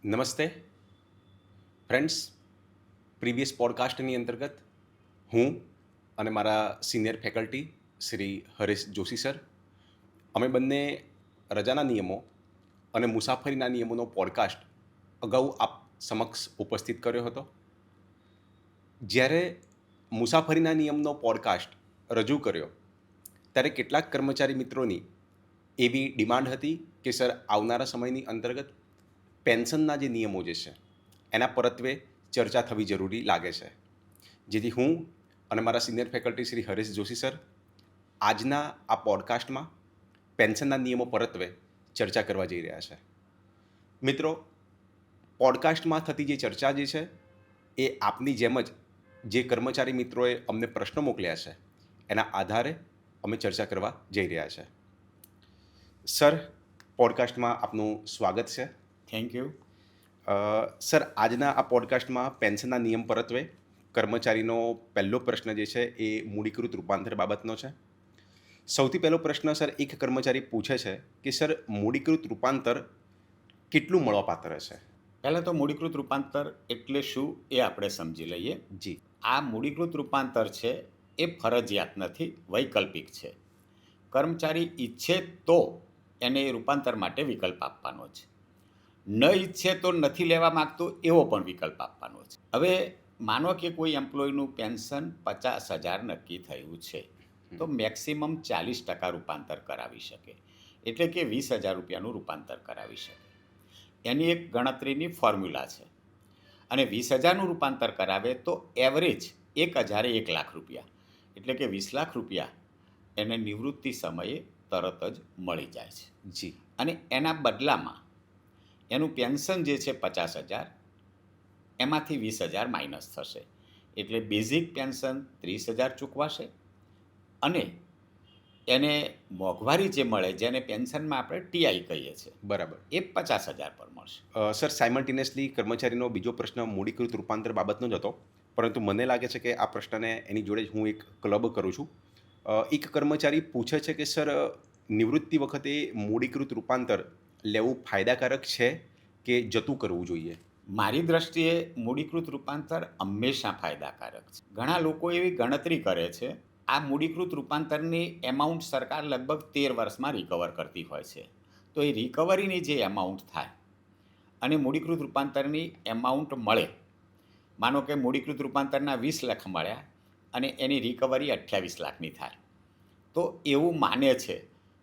નમસ્તે friends. Previous પોડકાસ્ટની અંતર્ગત હું અને મારા senior faculty Shri Haresh Joshi sir, અમે બંને રજાના નિયમો અને મુસાફરીના નિયમોનો પોડકાસ્ટ અગાઉ આપ સમક્ષ ઉપસ્થિત કર્યો હતો. જ્યારે મુસાફરીના નિયમનો પોડકાસ્ટ રજૂ કર્યો ત્યારે કેટલાક કર્મચારી મિત્રોની એવી ડિમાન્ડ હતી કે સર આવનારા સમયની અંતર્ગત પેન્શનના જે નિયમો જે છે એના પરત્વે ચર્ચા થવી જરૂરી લાગે છે, જેથી હું અને મારા senior faculty Shri Haresh Joshi sir આજના આ પોડકાસ્ટમાં પેન્શનના નિયમો પરત્વે ચર્ચા કરવા જઈ રહ્યા છે. મિત્રો, પોડકાસ્ટમાં થતી જે ચર્ચા જે છે એ આપની જેમ જ જે કર્મચારી મિત્રોએ અમને પ્રશ્નો મોકલ્યા છે એના આધારે અમે ચર્ચા કરવા જઈ રહ્યા છે. સર, પોડકાસ્ટમાં આપનું સ્વાગત છે. Thank you. સર, આજના આ પોડકાસ્ટમાં પેન્શનના નિયમ પરત્વે કર્મચારીનો પહેલો પ્રશ્ન જે છે એ મૂડીકૃત રૂપાંતર બાબતનો છે. સૌથી પહેલો પ્રશ્ન સર એક કર્મચારી પૂછે છે કે સર મૂડીકૃત રૂપાંતર કેટલું મળવાપાત્ર છે? પહેલાં તો મૂડીકૃત રૂપાંતર એટલે શું એ આપણે સમજી લઈએ. જી. આ મૂડીકૃત રૂપાંતર છે એ ફરજિયાત નથી, વૈકલ્પિક છે. કર્મચારી ઈચ્છે તો એને રૂપાંતર માટે વિકલ્પ આપવાનો છે, ન ઈચ્છે તો નથી લેવા માગતો એવો પણ વિકલ્પ આપવાનો છે. હવે માનો કે કોઈ એમ્પ્લોયનું પેન્શન 50,000 નક્કી થયું છે તો મેક્સિમમ 40% રૂપાંતર કરાવી શકે, એટલે કે 20,000 રૂપિયાનું રૂપાંતર કરાવી શકે. એની એક ગણતરીની ફોર્મ્યુલા છે અને 20,000નું રૂપાંતર કરાવે તો એવરેજ 1,000 1 લાખ રૂપિયા, એટલે કે 20 લાખ રૂપિયા એને નિવૃત્તિ સમયે તરત જ મળી જાય છે. જી. અને એના બદલામાં એનું પેન્શન જે છે 50,000 એમાંથી 20,000 માઇનસ થશે, એટલે બેઝિક પેન્શન 30,000 ચૂકવાશે અને એને મોંઘવારી જે મળે જેને પેન્શનમાં આપણે ટીઆઈ કહીએ છીએ બરાબર. એ 50,000 પર મળશે. સર, સાયમલ્ટેનિયસલી કર્મચારીનો બીજો પ્રશ્ન મૂડીકૃત રૂપાંતર બાબતનો જ હતો, પરંતુ મને લાગે છે કે આ પ્રશ્નને એની જોડે જ હું એક ક્લબ કરું છું. એક કર્મચારી પૂછે છે કે સર નિવૃત્તિ વખતે મૂડીકૃત રૂપાંતર લેવું ફાયદાકારક છે કે જતું કરવું જોઈએ? મારી દ્રષ્ટિએ મૂડીકૃત રૂપાંતર હંમેશા ફાયદાકારક છે. ઘણા લોકો એવી ગણતરી કરે છે, આ મૂડીકૃત રૂપાંતરની એમાઉન્ટ સરકાર લગભગ 13 વર્ષમાં રિકવર કરતી હોય છે. તો એ રિકવરીની જે એમાઉન્ટ થાય અને મૂડીકૃત રૂપાંતરની એમાઉન્ટ મળે, માનો કે મૂડીકૃત રૂપાંતરના 20 લાખ મળ્યા અને એની રિકવરી 28 લાખની થાય, તો એવું માને છે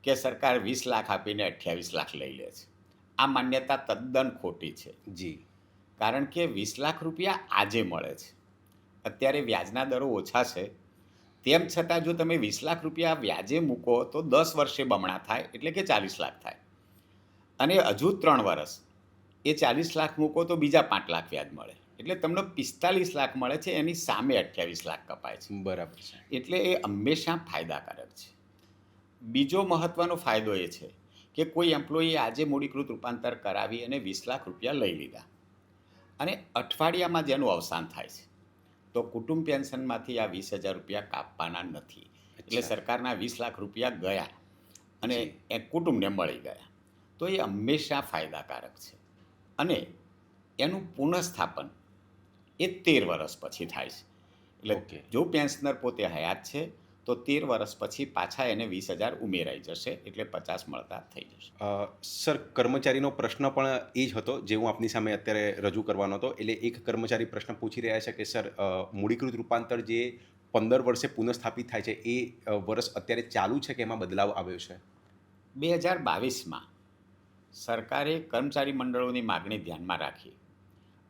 કે સરકાર 20 લાખ આપીને 28 લાખ લઈ લે છે. આ માન્યતા તદ્દન ખોટી છે. જી. કારણ કે 20 લાખ રૂપિયા આજે મળે છે, અત્યારે વ્યાજના દરો ઓછા છે, તેમ છતાં જો તમે 20 લાખ રૂપિયા વ્યાજે મૂકો તો 10 વર્ષે બમણા થાય, એટલે કે 40 લાખ થાય. અને હજુ 3 વર્ષ એ 40 લાખ મૂકો તો બીજા 5 લાખ વ્યાજ મળે, એટલે તમને 45 લાખ મળે છે, એની સામે 28 લાખ કપાય છે. બરાબર છે. એટલે એ હંમેશા ફાયદાકારક છે. બીજો મહત્ત્વનો ફાયદો એ છે કે કોઈ એમ્પ્લોયી આજે મૂડીકૃત રૂપાંતર કરાવી અને 20 લાખ રૂપિયા લઈ લીધા અને અઠવાડિયામાં જેનું અવસાન થાય છે તો કુટુંબ પેન્શનમાંથી આ 20,000 રૂપિયા કાપવાના નથી, એટલે સરકારના 20 લાખ રૂપિયા ગયા અને જી. એ કુટુંબને મળી ગયા, તો એ હંમેશા ફાયદાકારક છે. અને એનું પુનઃસ્થાપન એ 13 વર્ષ પછી થાય છે, એટલે ઓકે. જો પેન્શનર પોતે હયાત છે તો 13 વર્ષ પછી પાછા એને 20,000 ઉમેરાઈ જશે, એટલે 50 મળતા થઈ જશે. સર, કર્મચારીનો પ્રશ્ન પણ એ જ હતો જે હું આપની સામે અત્યારે રજૂ કરવાનો હતો. એટલે એક કર્મચારી પ્રશ્ન પૂછી રહ્યા છે કે સર મૂડીકૃત રૂપાંતર જે 15 વર્ષે પુનઃસ્થાપિત થાય છે એ વર્ષ અત્યારે ચાલુ છે કે એમાં બદલાવ આવ્યો છે? 2022માં સરકારે કર્મચારી મંડળોની માગણી ધ્યાનમાં રાખી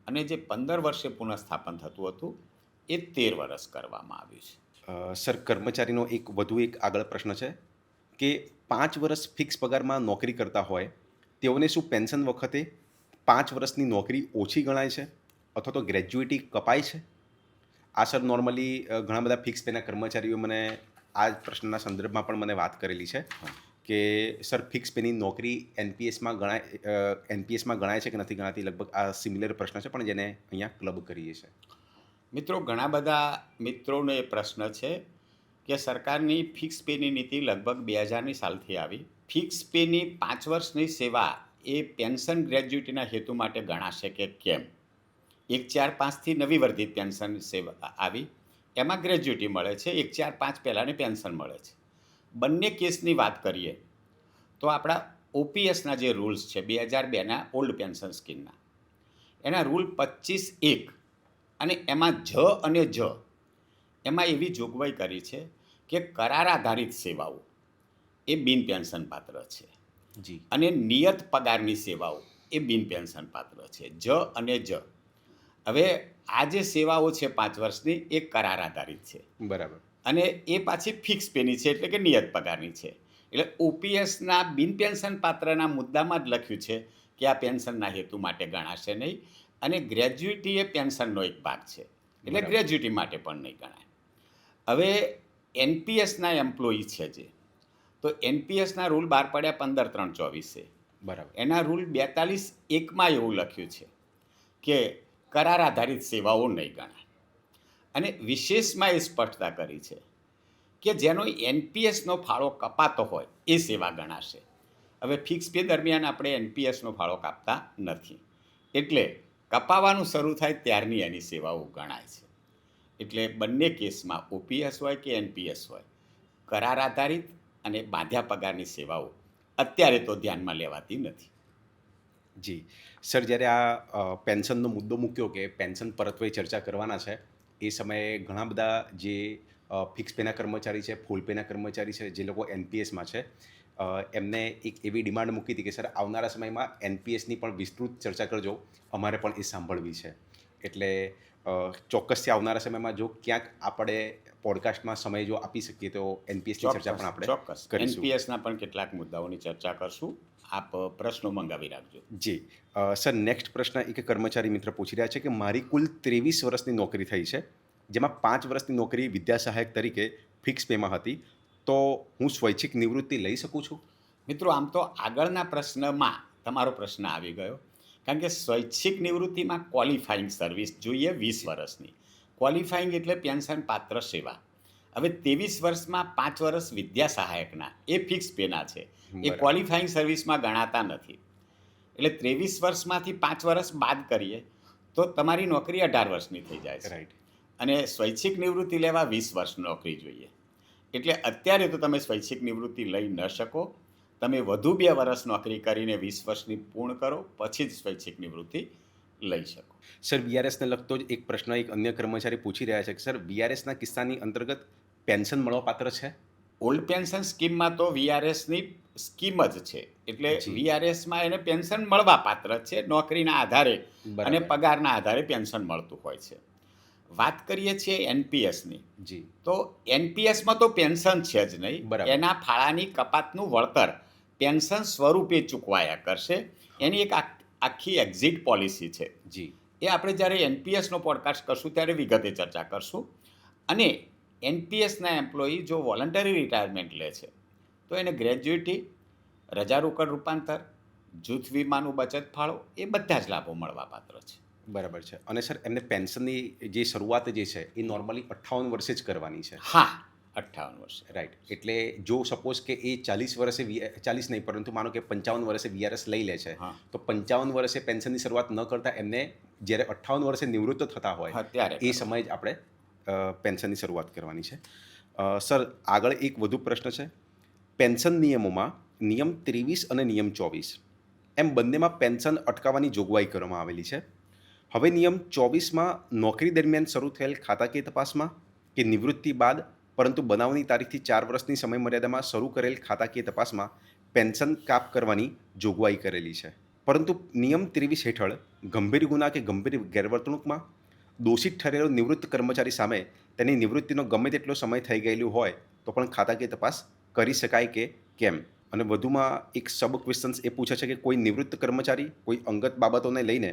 અને જે 15 વર્ષે પુનઃસ્થાપન થતું હતું એ 13 વર્ષ કરવામાં આવ્યું છે. સર, કર્મચારીનો એક આગળ પ્રશ્ન છે કે 5 વર્ષ ફિક્સ પગારમાં નોકરી કરતા હોય તેઓને શું પેન્શન વખતે 5 વર્ષની નોકરી ઓછી ગણાય છે અથવા તો ગ્રેજ્યુઇટી કપાય છે? આ સર નોર્મલી ઘણા બધા ફિક્સ પેના કર્મચારીઓ મને આ જ પ્રશ્નના સંદર્ભમાં પણ મને વાત કરેલી છે કે સર ફિક્સ પેની નોકરી એનપીએસમાં ગણાય છે કે નથી ગણાતી. લગભગ આ સિમિલર પ્રશ્ન છે પણ જેને અહીંયા ક્લબ કરીએ છીએ. મિત્રો, ઘણા બધા મિત્રોનો એ પ્રશ્ન છે કે સરકારની ફિક્સ પેની નીતિ લગભગ 2000ની સાલથી આવી. ફિક્સ પેની 5 વર્ષની સેવા એ પેન્શન ગ્રેજ્યુટીના હેતુ માટે ગણાશે કે કેમ? 1-4-5થી નવી વર્ધિત પેન્શન સેવા આવી, એમાં ગ્રેજ્યુટી મળે છે, 1-4-5 પહેલાંની પેન્શન મળે છે. બંને કેસની વાત કરીએ તો આપણા ઓપીએસના જે રૂલ્સ છે 2002ના ઓલ્ડ પેન્શન સ્કીમના, એના રૂલ 25(1) અને એમાં અને એમાં એવી જોગવાઈ કરી છે કે કરાર આધારિત સેવાઓ એ બિન પેન્શન પાત્ર છે જી અને નિયત પગારની સેવાઓ એ બિન પેન્શન પાત્ર છે. અને હવે આ જે સેવાઓ છે 5 વર્ષની એ કરાર આધારિત છે બરાબર. અને એ પાછી ફિક્સ પેની છે, એટલે કે નિયત પગારની છે. એટલે ઓપીએસના બિન પેન્શન પાત્રના મુદ્દામાં જ લખ્યું છે કે આ પેન્શનના હેતુ માટે ગણાશે નહીં અને ગ્રેજ્યુટી એ પેન્શનનો એક ભાગ છે, એટલે બરાબર. ગ્રેજ્યુટી માટે પણ નહીં ગણાય. હવે એનપીએસના એમ્પ્લોયી છે જે, તો એનપીએસના રૂલ બહાર પડ્યા 15/3/24. બરાબર. એના રૂલ 42(1) એવું લખ્યું છે કે કરાર આધારિત સેવાઓ નહીં ગણાય અને વિશેષમાં એ સ્પષ્ટતા કરી છે કે જેનો એનપીએસનો ફાળો કપાતો હોય એ સેવા ગણાશે. હવે ફિક્સ પે દરમિયાન આપણે એનપીએસનો ફાળો કાપતા નથી, એટલે કપાવાનું શરૂ થાય ત્યારની એની સેવાઓ ગણાય છે. એટલે બંને કેસમાં ઓપીએસ હોય કે એનપીએસ હોય, કરાર આધારિત અને બાંધ્યા પગારની સેવાઓ અત્યારે તો ધ્યાનમાં લેવાતી નથી. જી સર, જ્યારે આ પેન્શનનો મુદ્દો મૂક્યો કે પેન્શન પરત્વે ચર્ચા કરવાના છે, એ સમયે ઘણા બધા જે ફિક્સ પેના કર્મચારી છે, ફૂલ પેના કર્મચારી છે, જે લોકો એનપીએસમાં છે, એમને એક એવી ડિમાન્ડ મૂકી હતી કે સર આવનારા સમયમાં એનપીએસની પણ વિસ્તૃત ચર્ચા કરજો, અમારે પણ એ સાંભળવી છે. એટલે ચોક્કસથી આવનારા સમયમાં જો ક્યાંક આપણે પોડકાસ્ટમાં સમય જો આપી શકીએ તો એનપીએસની ચર્ચા પણ આપણે ચોક્કસ કરીશું. એનપીએસના પણ કેટલાક મુદ્દાઓની ચર્ચા કરશું. આપ પ્રશ્નો મંગાવી રાખજો. જી સર, નેક્સ્ટ પ્રશ્ન એક કર્મચારી મિત્ર પૂછી રહ્યા છે કે મારી કુલ 23 વર્ષની નોકરી થઈ છે, જેમાં 5 વર્ષની નોકરી વિદ્યા સહાયક તરીકે ફિક્સ પેમાં હતી, તો હું સ્વૈચ્છિક નિવૃત્તિ લઈ શકું છું? મિત્રો, આમ તો આગળના પ્રશ્નમાં તમારો પ્રશ્ન આવી ગયો, કારણ કે સ્વૈચ્છિક નિવૃત્તિમાં ક્વોલિફાઈંગ સર્વિસ જોઈએ 20 વર્ષની. ક્વોલિફાઈંગ એટલે પેન્શન પાત્ર સેવા. હવે 23 વર્ષમાં 5 વર્ષ વિદ્યા સહાયકના એ ફિક્સ પેના છે, એ બરાબર. ક્વોલિફાઈંગ સર્વિસમાં ગણાતા નથી. એટલે 23 વર્ષમાંથી 5 વર્ષ બાદ કરીએ તો તમારી નોકરી 18 વર્ષની થઈ જાય છે રાઈટ. અને સ્વૈચ્છિક નિવૃત્તિ લેવા 20 વર્ષ નોકરી જોઈએ. એટલે અત્યારે તો તમે સ્વૈચ્છિક નિવૃત્તિ લઈ ન શકો. તમે વધુ 2 વર્ષ નોકરી કરીને 20 વર્ષની પૂર્ણ કરો, પછી જ સ્વૈચ્છિક નિવૃત્તિ લઈ શકો. સર, વીઆરએસને લગતો જ એક પ્રશ્ન એક અન્ય કર્મચારી પૂછી રહ્યા છે કે સર વીઆરએસના કિસ્સાની અંતર્ગત પેન્શન મળવાપાત્ર છે? ઓલ્ડ પેન્શન સ્કીમમાં તો વીઆરએસની સ્કીમ જ છે, એટલે જી. વીઆરએસમાં એને પેન્શન મળવા પાત્ર છે, નોકરીના આધારે બરાબર. અને પગારના આધારે પેન્શન મળતું હોય છે. વાત કરીએ છીએ એનપીએસની, જી. તો એનપીએસમાં તો પેન્શન છે જ નહીં, બરાબર. એના ફાળાની કપાતનું વળતર પેન્શન સ્વરૂપે ચૂકવાયા કરશે. એની એક આખી એક્ઝિટ પોલિસી છે. જી. એ આપણે જ્યારે એનપીએસનો પોડકાસ્ટ કરશું ત્યારે વિગતે ચર્ચા કરશું. અને એનપીએસના એમ્પ્લોયી જો વોલન્ટરી રિટાયરમેન્ટ લે છે તો એને ગ્રેજ્યુટી, રજા રોકડ રૂપાંતર, જૂથ વીમાનું બચત ફાળો એ બધા જ લાભો મળવાપાત્ર છે. બરાબર છે. અને સર એમને પેન્શનની જે શરૂઆત જે છે એ નોર્મલી 58 વર્ષે જ કરવાની છે. હા, 58 વર્ષે. રાઈટ. એટલે જો સપોઝ કે એ 40 વર્ષે 40 નહીં, પરંતુ માનો કે 55 વર્ષે વીઆરએસ લઈ લે છે, હા. તો 55 વર્ષે પેન્શનની શરૂઆત ન કરતા એમને જ્યારે 58 વર્ષે નિવૃત્ત થતા હોય હા, ત્યારે એ સમયે જ આપણે પેન્શનની શરૂઆત કરવાની છે. સર, આગળ એક વધુ પ્રશ્ન છે. પેન્શન નિયમોમાં નિયમ 23 અને નિયમ 24 એમ બંનેમાં પેન્શન અટકાવવાની જોગવાઈ કરવામાં આવેલી છે. હવે નિયમ 24માં નોકરી દરમિયાન શરૂ થયેલ ખાતાકીય તપાસમાં કે નિવૃત્તિ બાદ પરંતુ બનાવની તારીખથી 4 વર્ષની સમયમર્યાદામાં શરૂ કરેલ ખાતાકીય તપાસમાં પેન્શન કાપ કરવાની જોગવાઈ કરેલી છે. પરંતુ નિયમ 23 હેઠળ ગંભીર ગુના કે ગંભીર ગેરવર્તણૂકમાં દોષિત ઠરેલો નિવૃત્ત કર્મચારી સામે તેની નિવૃત્તિનો ગમે તેટલો સમય થઈ ગયેલું હોય તો પણ ખાતાકીય તપાસ કરી શકાય કે કેમ? અને વધુમાં એક સબ ક્વેશ્ચન્સ એ પૂછે છે કે કોઈ નિવૃત્ત કર્મચારી કોઈ અંગત બાબતોને લઈને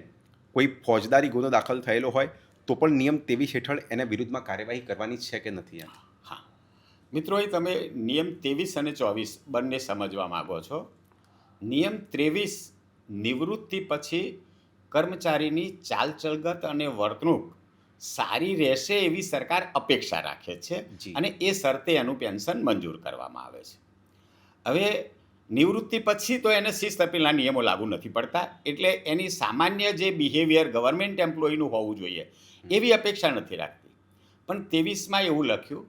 કોઈ ફોજદારી ગુનો દાખલ થયેલો હોય તો પણ નિયમ 23 હેઠળ એના વિરુદ્ધમાં કાર્યવાહી કરવાની છે કે નથી? એમ હા મિત્રો, એ તમે નિયમ 23 અને 24 બંને સમજવા માગો છો. નિયમ 23 નિવૃત્તિ પછી કર્મચારીની ચાલચલગત અને વર્તણૂક સારી રહેશે એવી સરકાર અપેક્ષા રાખે છે જી. અને એ શરતે એનું પેન્શન મંજૂર કરવામાં આવે છે. હવે નિવૃત્તિ પછી તો એને શિસ્ત અપીલના નિયમો લાગુ નથી પડતા, એટલે એની સામાન્ય જે બિહેવિયર ગવર્મેન્ટ એમ્પ્લોયીનું હોવું જોઈએ એવી અપેક્ષા નથી રાખતી. પણ 23માં એવું લખ્યું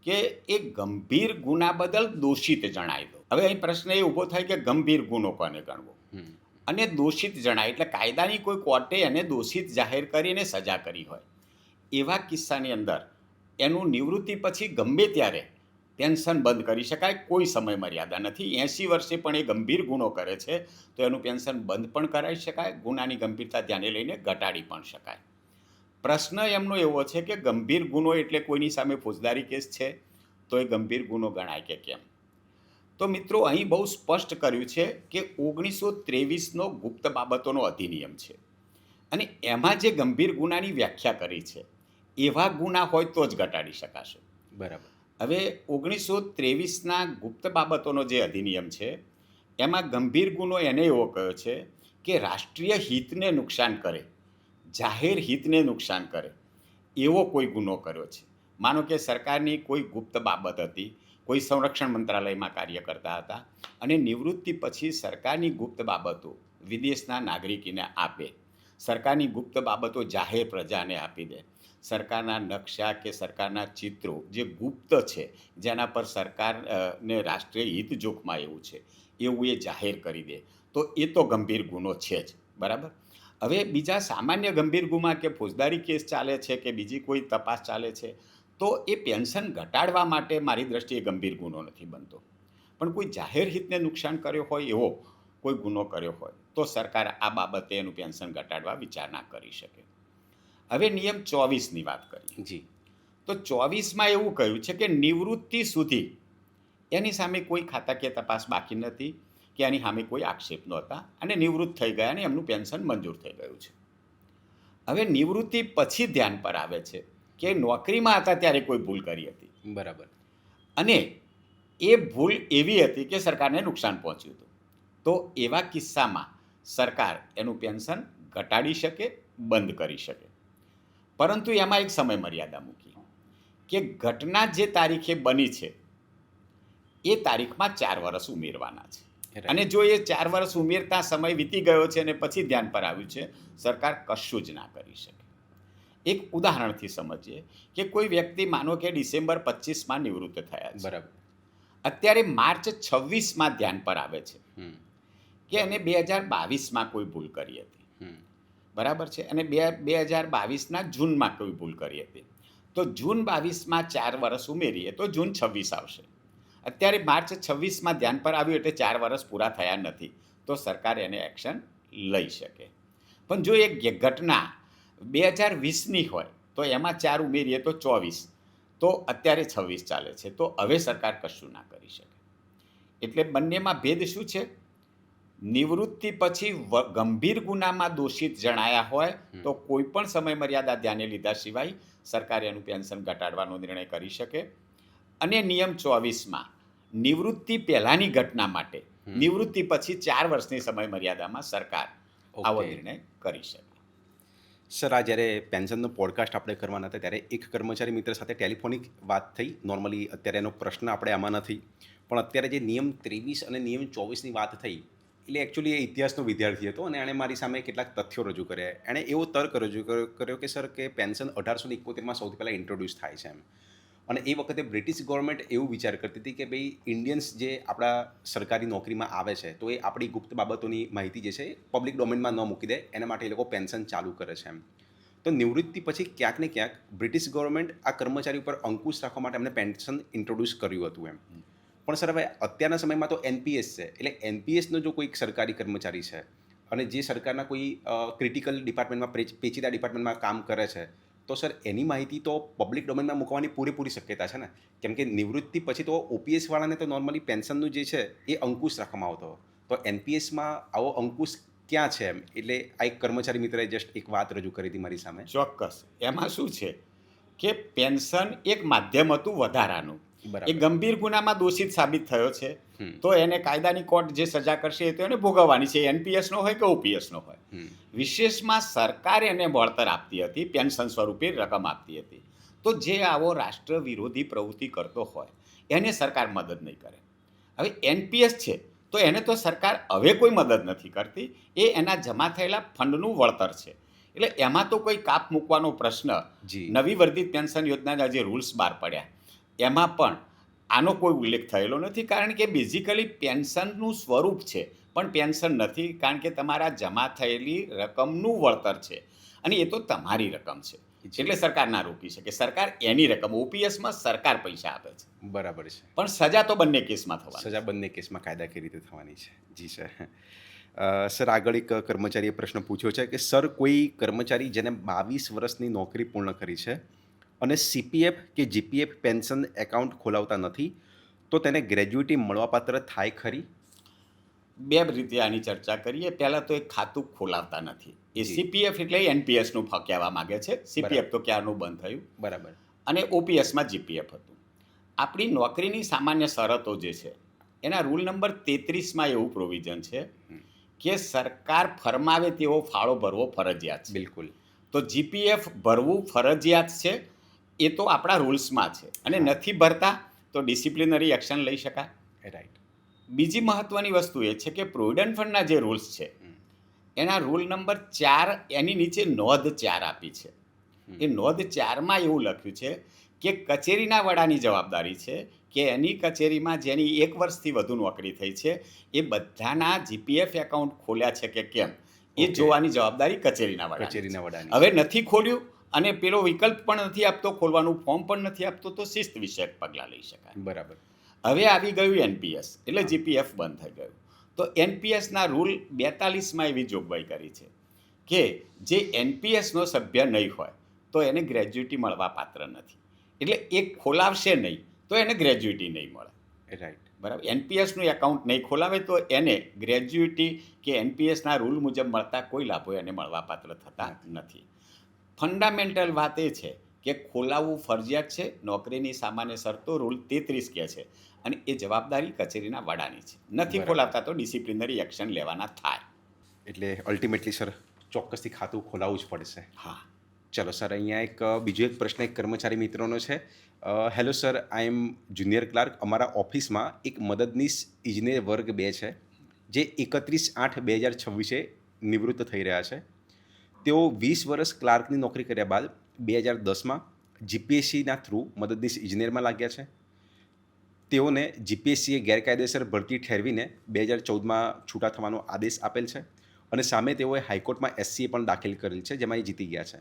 કે એ ગંભીર ગુના બદલ દોષિત જણાય દો. હવે અહીં પ્રશ્ન એ ઊભો થાય કે ગંભીર ગુનો કોને ગણવો અને દોષિત જણાય એટલે કાયદાની કોઈ કોર્ટે એને દોષિત જાહેર કરીને સજા કરી હોય એવા કિસ્સાની અંદર એનું નિવૃત્તિ પછી ગમે ત્યારે પેન્શન બંધ કરી શકાય, કોઈ સમય મર્યાદા નથી. 80 વર્ષે પણ એ ગંભીર ગુનો કરે છે તો એનું પેન્શન બંધ પણ કરાવી શકાય, ગુનાની ગંભીરતા ધ્યાને લઈને ઘટાડી પણ શકાય. પ્રશ્ન એમનો એવો છે કે ગંભીર ગુનો એટલે કોઈની સામે ફોજદારી કેસ છે તો એ ગંભીર ગુનો ગણાય કે કેમ? તો મિત્રો, અહીં બહુ સ્પષ્ટ કર્યું છે કે 1923નો ગુપ્ત બાબતોનો અધિનિયમ છે અને એમાં જે ગંભીર ગુનાની વ્યાખ્યા કરી છે એવા ગુના હોય તો જ ઘટાડી શકાશે. બરાબર. હવે 1923ના ગુપ્ત બાબતોનો જે અધિનિયમ છે એમાં ગંભીર ગુનો એને એવો કયો છે કે રાષ્ટ્રીય હિતને નુકસાન કરે, જાહેર હિતને નુકસાન કરે એવો કોઈ ગુનો કર્યો છે. માનો કે સરકારની કોઈ ગુપ્ત બાબત હતી, કોઈ સંરક્ષણ મંત્રાલયમાં કાર્ય કરતા હતા અને નિવૃત્તિ પછી સરકારની ગુપ્ત બાબતો વિદેશના નાગરિકીને આપે, સરકારની ગુપ્ત બાબતો જાહેર પ્રજાને આપી દે, સરકારના નકશા કે સરકારના ચિત્રો જે ગુપ્ત છે જેના પર સરકારને રાષ્ટ્રીય હિત જોખમાં એવું છે એવું એ જાહેર કરી દે તો એ તો ગંભીર ગુનો છે જ. બરાબર. હવે બીજા સામાન્ય ગંભીર ગુના કે ફોજદારી કેસ ચાલે છે કે બીજી કોઈ તપાસ ચાલે છે તો એ પેન્શન ઘટાડવા માટે મારી દ્રષ્ટિએ ગંભીર ગુનો નથી બનતો. પણ કોઈ જાહેર હિતને નુકસાન કર્યો હોય એવો કોઈ ગુનો કર્યો હોય તો સરકાર આ બાબતે એનું પેન્શન ઘટાડવા વિચારણા કરી શકે. હવે નિયમ 24ની વાત કરીએ. જી. તો 24માં એવું કહ્યું છે કે નિવૃત્તિ સુધી એની સામે કોઈ ખાતાકીય તપાસ બાકી નથી કે એની સામે કોઈ આક્ષેપ નહોતા અને નિવૃત્ત થઈ ગયા અને એમનું પેન્શન મંજૂર થઈ ગયું છે. હવે નિવૃત્તિ પછી ધ્યાન પર આવે છે કે નોકરીમાં હતા ત્યારે કોઈ ભૂલ કરી હતી. બરાબર. અને એ ભૂલ એવી હતી કે સરકારને નુકસાન પહોંચ્યું હતું. તો એવા કિસ્સામાં સરકાર એનું પેન્શન ઘટાડી શકે, બંધ કરી શકે. પરંતુ એમાં એક સમય મર્યાદા મૂકી કે ઘટના જે તારીખે બની છે એ તારીખમાં 4 વર્ષ ઉમેરવાના છે. અને જો એ 4 વર્ષ ઉમેરતા સમય વીતી ગયો છે અને પછી ધ્યાન પર આવ્યું છે, સરકાર કશું જ ના કરી શકે. એક ઉદાહરણથી સમજીએ કે કોઈ વ્યક્તિ માનો કે ડિસેમ્બર 25માં નિવૃત્ત થયા છે. બરાબર. અત્યારે માર્ચ 26માં ધ્યાન પર આવે છે કે એને 2022માં કોઈ ભૂલ કરી હતી. બરાબર છે. અને 2022ના જૂનમાં કોઈ ભૂલ કરી હતી. તો જૂન 22માં 4 વર્ષ ઉમેરીએ તો જૂન 26 આવશે. અત્યારે માર્ચ 26માં ધ્યાન પર આવ્યું એટલે 4 વર્ષ પૂરા થયા નથી તો સરકાર એને એક્શન લઈ શકે. પણ જો એ ઘટના 2020ની હોય તો એમાં 4 ઉમેરીએ તો 24, તો અત્યારે 26 ચાલે છે તો હવે સરકાર કશું ના કરી શકે. એટલે બંનેમાં ભેદ શું છે? નિવૃત્તિ પછી ગંભીર ગુનામાં દોષિત જણાયા હોય તો કોઈ પણ સમય મર્યાદા ધ્યાને લીધા સિવાય સરકાર એનું પેન્શન ઘટાડવાનો નિર્ણય કરી શકે. અને નિયમ 24માં નિવૃત્તિ પહેલાંની ઘટના માટે નિવૃત્તિ પછી 4 વર્ષની સમય મર્યાદામાં સરકાર આવો નિર્ણય કરી શકે. સર, આ જ્યારે પેન્શનનો પોડકાસ્ટ આપણે કરવાના હતા ત્યારે એક કર્મચારી મિત્ર સાથે ટેલિફોનિક વાત થઈ. નોર્મલી અત્યારે એનો પ્રશ્ન આપણે આમાં નથી, પણ અત્યારે જે નિયમ 23 અને નિયમ 24ની વાત થઈ એટલે એકચ્યુઅલી એ ઇતિહાસનો વિદ્યાર્થી હતો અને એણે મારી સામે કેટલાક તથ્યો રજૂ કર્યા. એણે એવો તર્ક રજૂ કર્યો કે સર કે પેન્શન 1871માં સૌથી પહેલાં ઇન્ટ્રોડ્યુસ થાય છે એમ. અને એ વખતે બ્રિટિશ ગવર્મેન્ટ એવું વિચાર કરતી હતી કે ભાઈ ઇન્ડિયન્સ જે આપણા સરકારી નોકરીમાં આવે છે તો એ આપણી ગુપ્ત બાબતોની માહિતી જે છે એ પબ્લિક ડોમેનમાં ન મૂકી દે, એના માટે એ લોકો પેન્શન ચાલુ કરે છે એમ. તો નિવૃત્તિ પછી ક્યાંક ને ક્યાંક બ્રિટિશ ગવર્મેન્ટ આ કર્મચારી ઉપર અંકુશ રાખવા માટે એમને પેન્શન ઇન્ટ્રોડ્યુસ કર્યું હતું એમ. પણ સર, હવે અત્યારના સમયમાં તો એનપીએસ છે, એટલે એનપીએસનો જો કોઈ સરકારી કર્મચારી છે અને જે સરકારના કોઈ ક્રિટિકલ ડિપાર્ટમેન્ટમાં, પેચીદા ડિપાર્ટમેન્ટમાં કામ કરે છે તો સર એની માહિતી તો પબ્લિક ડોમેનમાં મૂકવાની પૂરેપૂરી શક્યતા છે ને. કેમ કે નિવૃત્તિ પછી તો ઓપીએસવાળાને તો નોર્મલી પેન્શનનું જે છે એ અંકુશ રાખવામાં આવતો, તો એનપીએસમાં આવો અંકુશ ક્યાં છે એમ. એટલે આ એક કર્મચારી મિત્રએ જસ્ટ એક વાત રજૂ કરી હતી મારી સામે. ચોક્કસ. એમાં શું છે કે પેન્શન એક માધ્યમ હતું વધારાનું. એ ગંભીર ગુનામાં દોષિત સાબિત થયો છે તો એને કાયદાની કોર્ટ જે સજા કરશે એ તો એને ભોગવવાની છે, એનપીએસનો હોય કે ઓપીએસનો હોય. વિશેષમાં સરકાર એને વળતર આપતી હતી, પેન્શન સ્વરૂપે રકમ આપતી હતી. તો જે આવો રાષ્ટ્ર વિરોધી પ્રવૃત્તિ કરતો હોય એને સરકાર મદદ નહીં કરે. હવે એનપીએસ છે તો એને તો સરકાર હવે કોઈ મદદ નથી કરતી, એ એના જમા થયેલા ફંડનું વળતર છે. એટલે એમાં તો કોઈ કાપ મૂકવાનો પ્રશ્ન, જી નવી વર્ધિત પેન્શન યોજનાના જે રૂલ્સ બહાર પડ્યા એમાં પણ આનો કોઈ ઉલ્લેખ થયેલો નથી, કારણ કે બેઝિકલી પેન્શનનું સ્વરૂપ છે પણ પેન્શન નથી, કારણ કે તમારા જમા થયેલી રકમનું વળતર છે અને એ તો તમારી રકમ છે. એટલે સરકાર ના રોકી શકે. સરકાર એની રકમ, ઓપીએસમાં સરકાર પૈસા આપે છે, બરાબર છે. પણ સજા તો બંને કેસમાં થવાની. સજા બંને કેસમાં કાયદાકીય રીતે થવાની છે. જી સર. સર આગળ એક કર્મચારીએ પ્રશ્ન પૂછ્યો છે કે સર કોઈ કર્મચારી જેને 22 વર્ષની નોકરી પૂર્ણ કરી છે અને સીપીએફ કે જીપીએફ પેન્શન એકાઉન્ટ ખોલાવતા નથી તો તેને ગ્રેજ્યુટી મળવાપાત્ર થાય ખરી? બે રીતે આની ચર્ચા કરીએ. પહેલાં તો એક ખાતું ખોલાવતા નથી, એ જી. સીપીએફ એટલે એનપીએસનું કહેવા માગે છે. સીપીએફ તો ક્યારનું બંધ થયું, બરાબર. અને ઓપીએસમાં જીપીએફ હતું. આપણી નોકરીની સામાન્ય શરતો જે છે એના રૂલ નંબર 33માં એવું પ્રોવિઝન છે કે સરકાર ફરમાવે તેવો ફાળો ભરવો ફરજિયાત છે. બિલકુલ. તો જીપીએફ ભરવું ફરજિયાત છે, એ તો આપણા રૂલ્સમાં છે, અને નથી ભરતા તો ડિસિપ્લિનરી એક્શન લઈ શકાય. રાઈટ. બીજી મહત્વની વસ્તુ એ છે કે પ્રોવિડન્ટ ફંડના જે રૂલ્સ છે એના રૂલ નંબર 4, એની નીચે નોંધ 4 આપી છે. એ નોંધ 4માં એવું લખ્યું છે કે કચેરીના વડાની જવાબદારી છે કે એની કચેરીમાં જેની 1 વર્ષથી વધુ નોકરી થઈ છે એ બધાના જીપીએફ એકાઉન્ટ ખોલ્યા છે કે કેમ એ Okay. જોવાની જવાબદારી કચેરીના કચેરીના વડાની. વડાની. હવે નથી ખોલ્યું અને પેલો વિકલ્પ પણ નથી આપતો, ખોલવાનું ફોર્મ પણ નથી આપતો, તો શિસ્ત વિષયક પગલાં લઈ શકાય. બરાબર. હવે આવી ગયું એનપીએસ, એટલે જીપીએફ બંધ થઈ ગયું. તો એનપીએસના રૂલ 42માં એવી જોગવાઈ કરી છે કે જે એનપીએસનો સભ્ય નહીં હોય તો એને ગ્રેજ્યુટી મળવા પાત્ર નથી. એટલે એ ખોલાવશે નહીં તો એને ગ્રેજ્યુટી નહીં મળે. રાઈટ. બરાબર. એનપીએસનું એકાઉન્ટ નહીં ખોલાવે તો એને ગ્રેજ્યુટી કે એનપીએસના રૂલ મુજબ મળતા કોઈ લાભો એને મળવાપાત્ર થતા નથી. ફંડામેન્ટલ વાત એ છે કે ખોલાવવું ફરજિયાત છે. નોકરીની સામાન્ય શરતો રૂલ 33 કહે છે, અને એ જવાબદારી કચેરીના વડાની છે. નથી બરાબર. ખોલાવતા તો ડિસિપ્લિનરી એક્શન લેવાના થાય. એટલે અલ્ટિમેટલી સર ચોક્કસથી ખાતું ખોલાવવું જ પડશે. હા. ચલો સર, અહીંયા એક બીજો એક પ્રશ્ન એક કર્મચારી મિત્રોનો છે. હેલો સર, આઈ એમ જુનિયર ક્લાર્ક. અમારા ઓફિસમાં એક મદદનીશ ઇજનેર વર્ગ 2 છે જે 31/8/2026 નિવૃત્ત થઈ રહ્યા છે. તેઓ 20 વર્ષ ક્લાર્કની નોકરી કર્યા બાદ 2010માં જીપીએસસીના થ્રુ મદદનીશ ઇજનેરમાં લાગ્યા છે. તેઓને જીપીએસસીએ ગેરકાયદેસર ભરતી ઠેરવીને 2014માં છૂટા થવાનો આદેશ આપેલ છે અને સામે તેઓએ હાઈકોર્ટમાં એસસીએ પણ દાખલ કરેલ છે, જેમાં એ જીતી ગયા છે.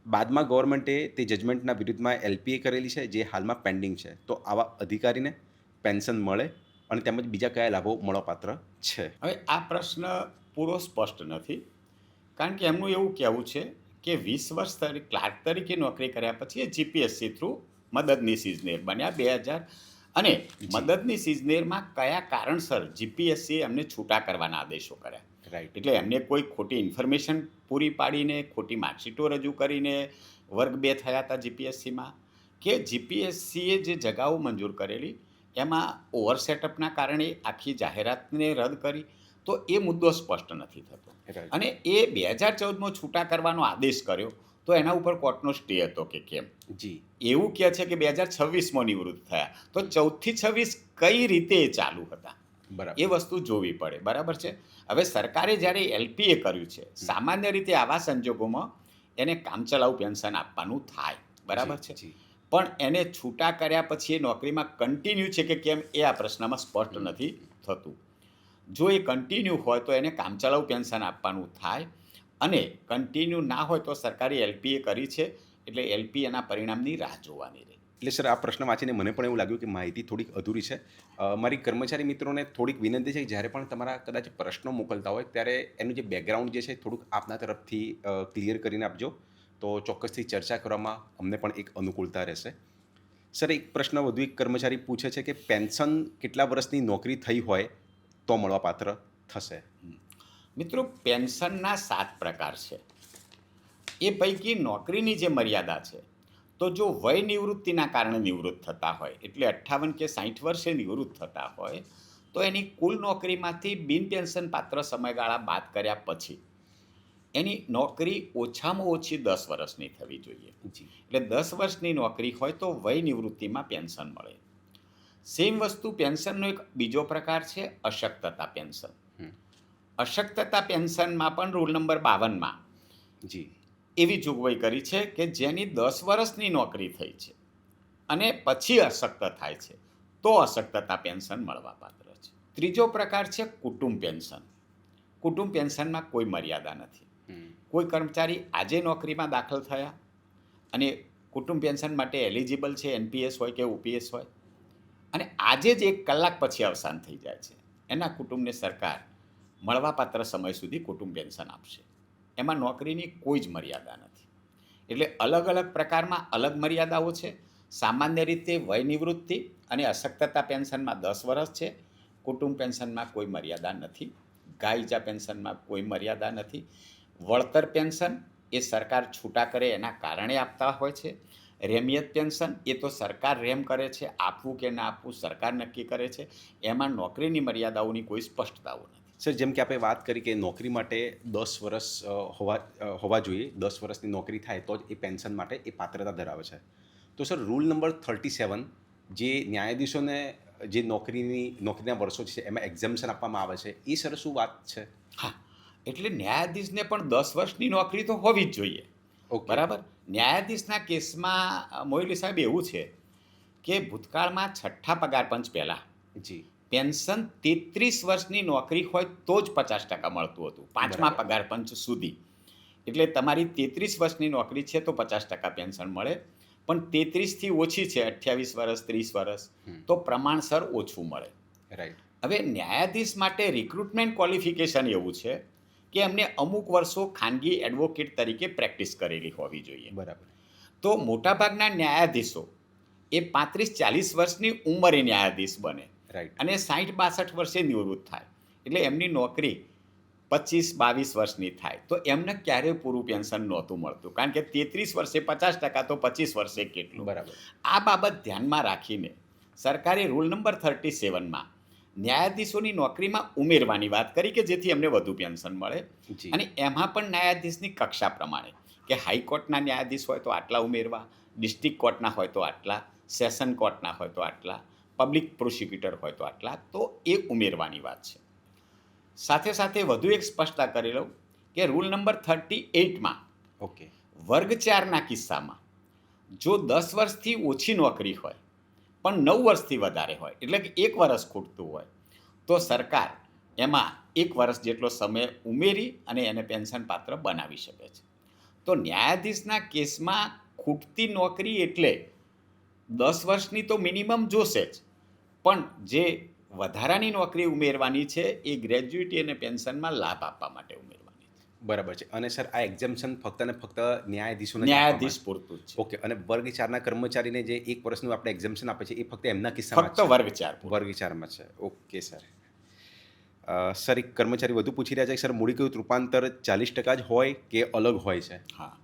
બાદમાં ગવર્મેન્ટે તે જજમેન્ટના વિરુદ્ધમાં એલપીએ કરેલી છે, જે હાલમાં પેન્ડિંગ છે. તો આવા અધિકારીને પેન્શન મળે અને તેમજ બીજા કયા લાભો મળવાપાત્ર છે? હવે આ પ્રશ્ન પૂરો સ્પષ્ટ નથી, કારણ કે એમનું એવું કહેવું છે કે 20 વર્ષ ક્લાર્ક તરીકે નોકરી કર્યા પછી એ જીપીએસસી થ્રુ મદદનીશ ઇજનેર બન્યા 2000, અને મદદનીશ ઇજનેરમાં કયા કારણસર જીપીએસસી એમને છૂટા કરવાના આદેશો કર્યા. રાઈટ. એટલે એમને કોઈ ખોટી ઇન્ફોર્મેશન પૂરી પાડીને, ખોટી માર્કશીટો રજૂ કરીને વર્ગ 2 થયા હતા જીપીએસસીમાં, કે જીપીએસસીએ જે જગાઓ મંજૂર કરેલી એમાં ઓવર સેટઅપના કારણે આખી જાહેરાતને રદ કરી, તો એ મુદ્દો સ્પષ્ટ નથી થતો. રાઈટ. અને એ 2014માં છૂટા કરવાનો આદેશ કર્યો તો એના ઉપર કોર્ટનો સ્ટે હતો કે કેમ. જી. એવું કહે છે કે 2026માં નિવૃત્ત થયા, તો 14 થી 26 કઈ રીતે એ ચાલુ હતા બરાબર. એ વસ્તુ જોવી પડે. બરાબર છે. હવે સરકારે જ્યારે એલપીએ કર્યું છે, સામાન્ય રીતે આવા સંજોગોમાં એને કામચલાઉ પેન્શન આપવાનું થાય. બરાબર છે. જી. પણ એને છૂટા કર્યા પછી એ નોકરીમાં કન્ટિન્યુ છે કે કેમ એ આ પ્રશ્નમાં સ્પષ્ટ નથી થતું. જો એ કન્ટિન્યુ હોય તો એને કામચલાઉ પેન્શન આપવાનું થાય, અને કન્ટિન્યુ ના હોય તો સરકારે એલપીએ કરી છે એટલે એલપીએ એના પરિણામની રાહ જોવાની રહે. એટલે સર, આ પ્રશ્ન વાંચીને મને પણ એવું લાગ્યું કે માહિતી થોડીક અધૂરી છે. મારી કર્મચારી મિત્રોને થોડીક વિનંતી છે કે જ્યારે પણ તમારા કદાચ પ્રશ્નો મોકલતા હોય ત્યારે એનું જે બેકગ્રાઉન્ડ જે છે થોડુંક આપના તરફથી ક્લિયર કરીને આપજો, તો ચોક્કસથી ચર્ચા કરવામાં અમને પણ એક અનુકૂળતા રહેશે. સર, એક પ્રશ્ન વધુ એક કર્મચારી પૂછે છે કે પેન્શન કેટલા વર્ષની નોકરી થઈ હોય તો મળવાપાત્ર થશે? મિત્રો, પેન્શનના 7 પ્રકાર છે. એ પૈકી નોકરીની જે મર્યાદા છે, તો જો વય નિવૃત્તિના કારણે નિવૃત્ત થતા હોય, એટલે 58 કે 60 વર્ષે નિવૃત્ત થતા હોય, તો એની કુલ નોકરીમાંથી બિન પેન્શન પાત્ર સમયગાળા બાદ કર્યા પછી એની નોકરી ઓછામાં ઓછી 10 વર્ષની થવી જોઈએ. જી. એટલે 10 વર્ષની નોકરી હોય તો વય નિવૃત્તિમાં પેન્શન મળે. સેમ વસ્તુ પેન્શનનો એક બીજો પ્રકાર છે અશક્તતા પેન્શન. હમ. અશક્તતા પેન્શનમાં પણ રૂલ નંબર 52માં જી. એવી જોગવાઈ કરી છે કે જેની 10 વર્ષની નોકરી થઈ છે અને પછી અશક્ત થાય છે તો અશક્તતા પેન્શન મળવાપાત્ર છે. ત્રીજો પ્રકાર છે કુટુંબ પેન્શન. કુટુંબ પેન્શનમાં કોઈ મર્યાદા નથી. હમ. કોઈ કર્મચારી આજે નોકરીમાં દાખલ થયા અને કુટુંબ પેન્શન માટે એલિજિબલ છે, એનપીએસ હોય કે ઓપીએસ હોય, અને આજે જ 1 કલાક પછી અવસાન થઈ જાય છે, એના કુટુંબને સરકાર મળવાપાત્ર સમય સુધી કુટુંબ પેન્શન આપશે. એમાં નોકરીની કોઈ જ મર્યાદા નથી. એટલે અલગ અલગ પ્રકારમાં અલગ મર્યાદાઓ છે. સામાન્ય રીતે વય નિવૃત્તિ અને અશક્તતા પેન્શનમાં 10 વર્ષ છે. કુટુંબ પેન્શનમાં કોઈ મર્યાદા નથી. ગાયજા પેન્શનમાં કોઈ મર્યાદા નથી. વળતર પેન્શન એ સરકાર છૂટા કરે એના કારણે આપતા હોય છે. રેમિયત પેન્શન એ તો સરકાર રેમ કરે છે, આપવું કે ના આપવું સરકાર નક્કી કરે છે. એમાં નોકરીની મર્યાદાઓની કોઈ સ્પષ્ટતાઓ નથી. સર, જેમ કે આપણે વાત કરી કે નોકરી માટે 10 વર્ષ હોવા જોઈએ, 10 વર્ષની નોકરી થાય તો જ એ પેન્શન માટે એ પાત્રતા ધરાવે છે. તો સર, રૂલ નંબર 37 જે ન્યાયાધીશોને જે નોકરીના વર્ષો છે એમાં એક્ઝેમ્પશન આપવામાં આવે છે, એ સર શું વાત છે? હા, એટલે ન્યાયાધીશને પણ 10 વર્ષની નોકરી તો હોવી જ જોઈએ. ઓકે. બરાબર. ન્યાયાધીશના કેસમાં મોયલી સાહેબ એવું છે કે ભૂતકાળમાં 6ઠ્ઠા પગાર પંચ પહેલાં જી. પેન્શન 33 વર્ષની નોકરી હોય તો જ 50% મળતું હતું, 5મા બરાબર. પગાર પંચ સુધી. એટલે તમારી 33 વર્ષની નોકરી છે તો 50% પેન્શન મળે, પણ 33થી ઓછી છે, 28 વર્ષ, 30 વર્ષ, તો પ્રમાણસર ઓછું મળે. રાઈટ. હવે ન્યાયાધીશ માટે રિક્રુટમેન્ટ ક્વોલિફિકેશન એવું છે કે એમને અમુક વર્ષો ખાનગી એડવોકેટ તરીકે પ્રેક્ટિસ કરેલી હોવી જોઈએ. બરાબર. તો મોટાભાગના ન્યાયાધીશો એ 35-40 વર્ષની ઉંમરે ન્યાયાધીશ બને રાઈટ. અને 60-62 વર્ષે નિવૃત્ત થાય. એટલે એમની નોકરી 25-22 વર્ષની થાય તો એમને ક્યારેય પૂરું પેન્શન નહોતું મળતું, કારણ કે 33 વર્ષે 50% તો 25 વર્ષે કેટલું. બરાબર. આ બાબત ધ્યાનમાં રાખીને સરકારે રૂલ નંબર 37માં ન્યાયાધીશોની નોકરીમાં ઉમેરવાની વાત કરી કે જેથી એમને વધુ પેન્શન મળે. જી. અને એમાં પણ ન્યાયાધીશની કક્ષા પ્રમાણે કે હાઈકોર્ટના ન્યાયાધીશ હોય તો આટલા ઉમેરવા, ડિસ્ટ્રિક્ટ કોર્ટના હોય તો આટલા, સેશન કોર્ટના હોય તો આટલા, પબ્લિક પ્રોસિક્યુટર હોય તો આટલા, તો એ ઉમેરવાની વાત છે. સાથે સાથે વધુ એક સ્પષ્ટતા કરી લઉં કે રૂલ નંબર 38માં ઓકે. વર્ગ 4ના કિસ્સામાં જો 10 વર્ષથી ઓછી નોકરી હોય પણ 9 વર્ષથી વધારે હોય, એટલે કે 1 વર્ષ ખૂટતું હોય, તો સરકાર એમાં 1 વર્ષ જેટલો સમય ઉમેરી અને એને પેન્શન પાત્ર બનાવી શકે છે. તો ન્યાયાધીશના કેસમાં ખૂટતી નોકરી એટલે 10 વર્ષની તો મિનિમમ જોશે જ, પણ જે વધારાની નોકરી ઉમેરવાની છે એ ગ્રેજ્યુટી અને પેન્શનમાં લાભ આપવા માટે ઉમેરવાની છે. બરાબર છે. અને સર, આ એક્ઝેમ્પશન ફક્ત ને ફક્ત ન્યાયાધીશોને જ ન્યાયાધીશ આપવામાં પૂરતું જ છે. ઓકે. અને વર્ગ 4ના કર્મચારીને જે 1 વર્ષનું આપણે એક્ઝેમ્પશન આપે છે એ ફક્ત એમના કિસ્સામાં ફક્ત વર્ગ 4 પૂરતું. વર્ગ 4માં છે. Okay sir. સર, એક કર્મચારી વધુ પૂછી રહ્યા છે કે સર, મૂડીકૃત રૂપાંતર 40% જ હોય કે અલગ હોય છે? હા,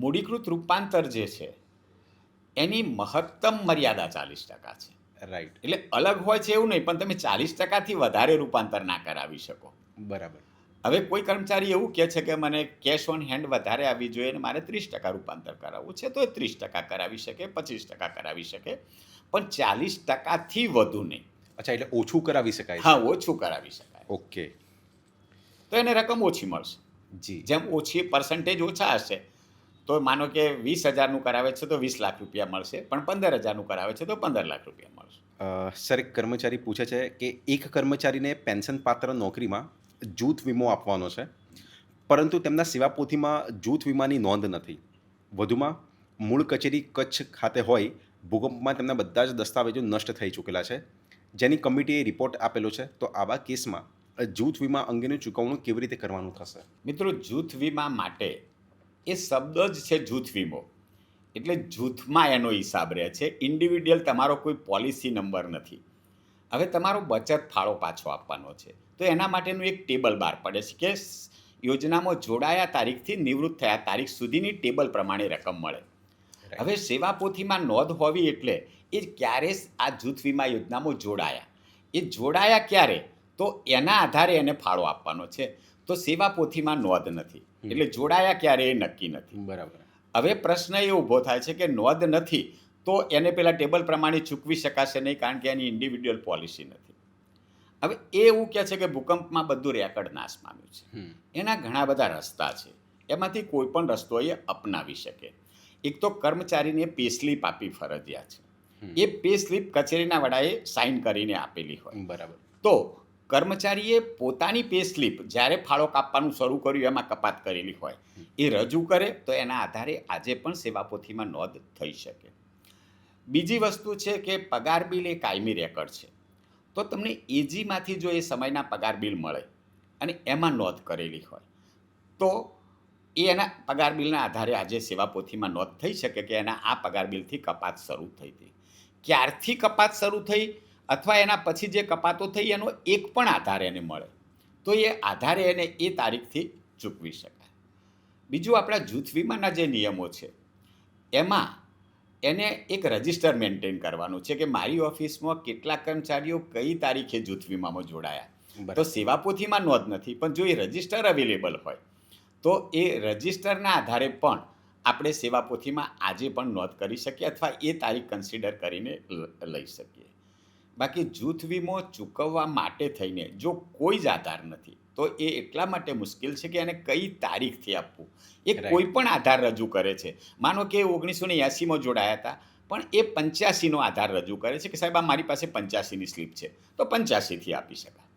મૂડીકૃત રૂપાંતર જે છે એની મહત્તમ મર્યાદા 40% છે. રાઈટ. એટલે અલગ હોય છે એવું નહીં, પણ તમે 40%થી વધારે રૂપાંતર ના કરાવી શકો. બરાબર. હવે કોઈ કર્મચારી એવું કહે છે કે મને કેશ ઓન હેન્ડ વધારે આવવી જોઈએ અને મારે 30% રૂપાંતર કરાવવું છે, તો એ 30% કરાવી શકે, 25% કરાવી શકે, પણ 40%થી વધુ નહીં. અચ્છા, એટલે ઓછું કરાવી શકાય છે? હા, ઓછું કરાવી શકાય. ઓકે. તો એને રકમ ઓછી મળશે. જી. જેમ ઓછી પર્સન્ટેજ ઓછા હશે, તો માનો કે 20,000નું કરાવે છે તો 20 લાખ રૂપિયા મળશે, પણ 15,000નું કરાવે છે તો 15 લાખ રૂપિયા મળશે. સર, એક કર્મચારી પૂછે છે કે એક કર્મચારીને પેન્શન પાત્ર નોકરીમાં જૂથ વીમો આપવાનો છે, પરંતુ તેમના સેવાપોથીમાં જૂથ વીમાની નોંધ નથી. વધુમાં મૂળ કચેરી કચ્છ ખાતે હોય, ભૂકંપમાં તેમના બધા જ દસ્તાવેજો નષ્ટ થઈ ચૂકેલા છે, જેની કમિટીએ રિપોર્ટ આપેલો છે. તો આવા કેસમાં જૂથ વીમા અંગેનું ચૂકવણું કેવી રીતે કરવાનું થશે? મિત્રો, જૂથ વીમા માટે એ શબ્દ જ છે જૂથ વીમો, એટલે જૂથમાં એનો હિસાબ રહે છે. ઇન્ડિવિડ્યુઅલ તમારો કોઈ પોલિસી નંબર નથી. હવે તમારો બચત ફાળો પાછો આપવાનો છે તો એના માટેનું એક ટેબલ બહાર પડે છે કે યોજનામાં જોડાયા તારીખથી નિવૃત્ત થયા તારીખ સુધીની ટેબલ પ્રમાણે રકમ મળે. હવે સેવાપોથીમાં નોંધ હોવી એટલે એ ક્યારે આ જૂથ વીમા યોજનામાં જોડાયા, એ જોડાયા ક્યારે, તો એના આધારે એને ફાળો આપવાનો છે. તો સેવાપોથીમાં નોંધ નથી, એટલે જોડાયા ક્યારે એ નક્કી નથી. બરાબર. હવે પ્રશ્ન એ ઊભો થાય છે કે નોંધ નથી તો એને પેલા ટેબલ પ્રમાણે ચૂકવી શકાશે નહીં, કારણ કે એની ઇન્ડિવિડ્યુઅલ પોલિસી નથી. હવે એ એવું કહે છે કે ભૂકંપમાં બધું રેકર્ડ નાશ પામ્યું છે. હમ. એના ઘણા બધા રસ્તા છે, એમાંથી કોઈ પણ રસ્તો એ અપનાવી શકે. એક તો કર્મચારીને પે સ્લિપ આપવી ફરજિયાત છે. હમ. એ પે સ્લિપ કચેરીના વડાએ સાઇન કરીને આપેલી હોય. બરાબર. તો કર્મચારીએ પોતાની પે સ્લિપ જ્યારે ફાળો કાપવાનું શરૂ કર્યું એમાં કપાત કરેલી હોય એ રજૂ કરે તો એના આધારે આજે પણ સેવાપોથીમાં નોંધ થઈ શકે. બીજી વસ્તુ છે કે પગાર બિલ એ કાયમી રેકર્ડ છે. તો તમને એજીમાંથી જો એ સમયના પગાર બિલ મળે અને એમાં નોંધ કરેલી હોય તો એ એના પગાર બિલના આધારે આજે સેવાપોથીમાં નોંધ થઈ શકે કે એના આ પગાર બિલથી કપાત શરૂ થઈ હતી. ક્યારથી કપાત શરૂ થઈ અથવા એના પછી જે કપાતો થઈ એનો એક પણ આધાર એને મળે તો એ આધારે એને એ તારીખથી ચૂકવી શકાય. બીજું આપણા જૂથ વીમાના જે નિયમો છે એમાં એને એક રજિસ્ટર મેન્ટેન કરવાનું છે કે મારી ઓફિસમાં કેટલા કર્મચારીઓ કઈ તારીખે જૂથ વીમામાં જોડાયા. બરાબર. તો સેવાપોથીમાં નોંધ નથી, પણ જો એ રજિસ્ટર અવેલેબલ હોય તો એ રજિસ્ટરના આધારે પણ આપણે સેવાપોથીમાં આજે પણ નોંધ કરી શકીએ અથવા એ તારીખ કન્સિડર કરીને લઈ શકીએ. બાકી જૂથ વીમો ચૂકવવા માટે થઈને જો કોઈ જ આધાર નથી તો એ એટલા માટે મુશ્કેલ છે કે એને કઈ તારીખથી આપવું. એ Right. કોઈ પણ આધાર રજૂ કરે છે. માનો કે 1980માં જોડાયા હતા પણ એ 85નો આધાર રજૂ કરે છે કે સાહેબ આ મારી પાસે 85ની સ્લીપ છે તો 85થી આપી શકાય.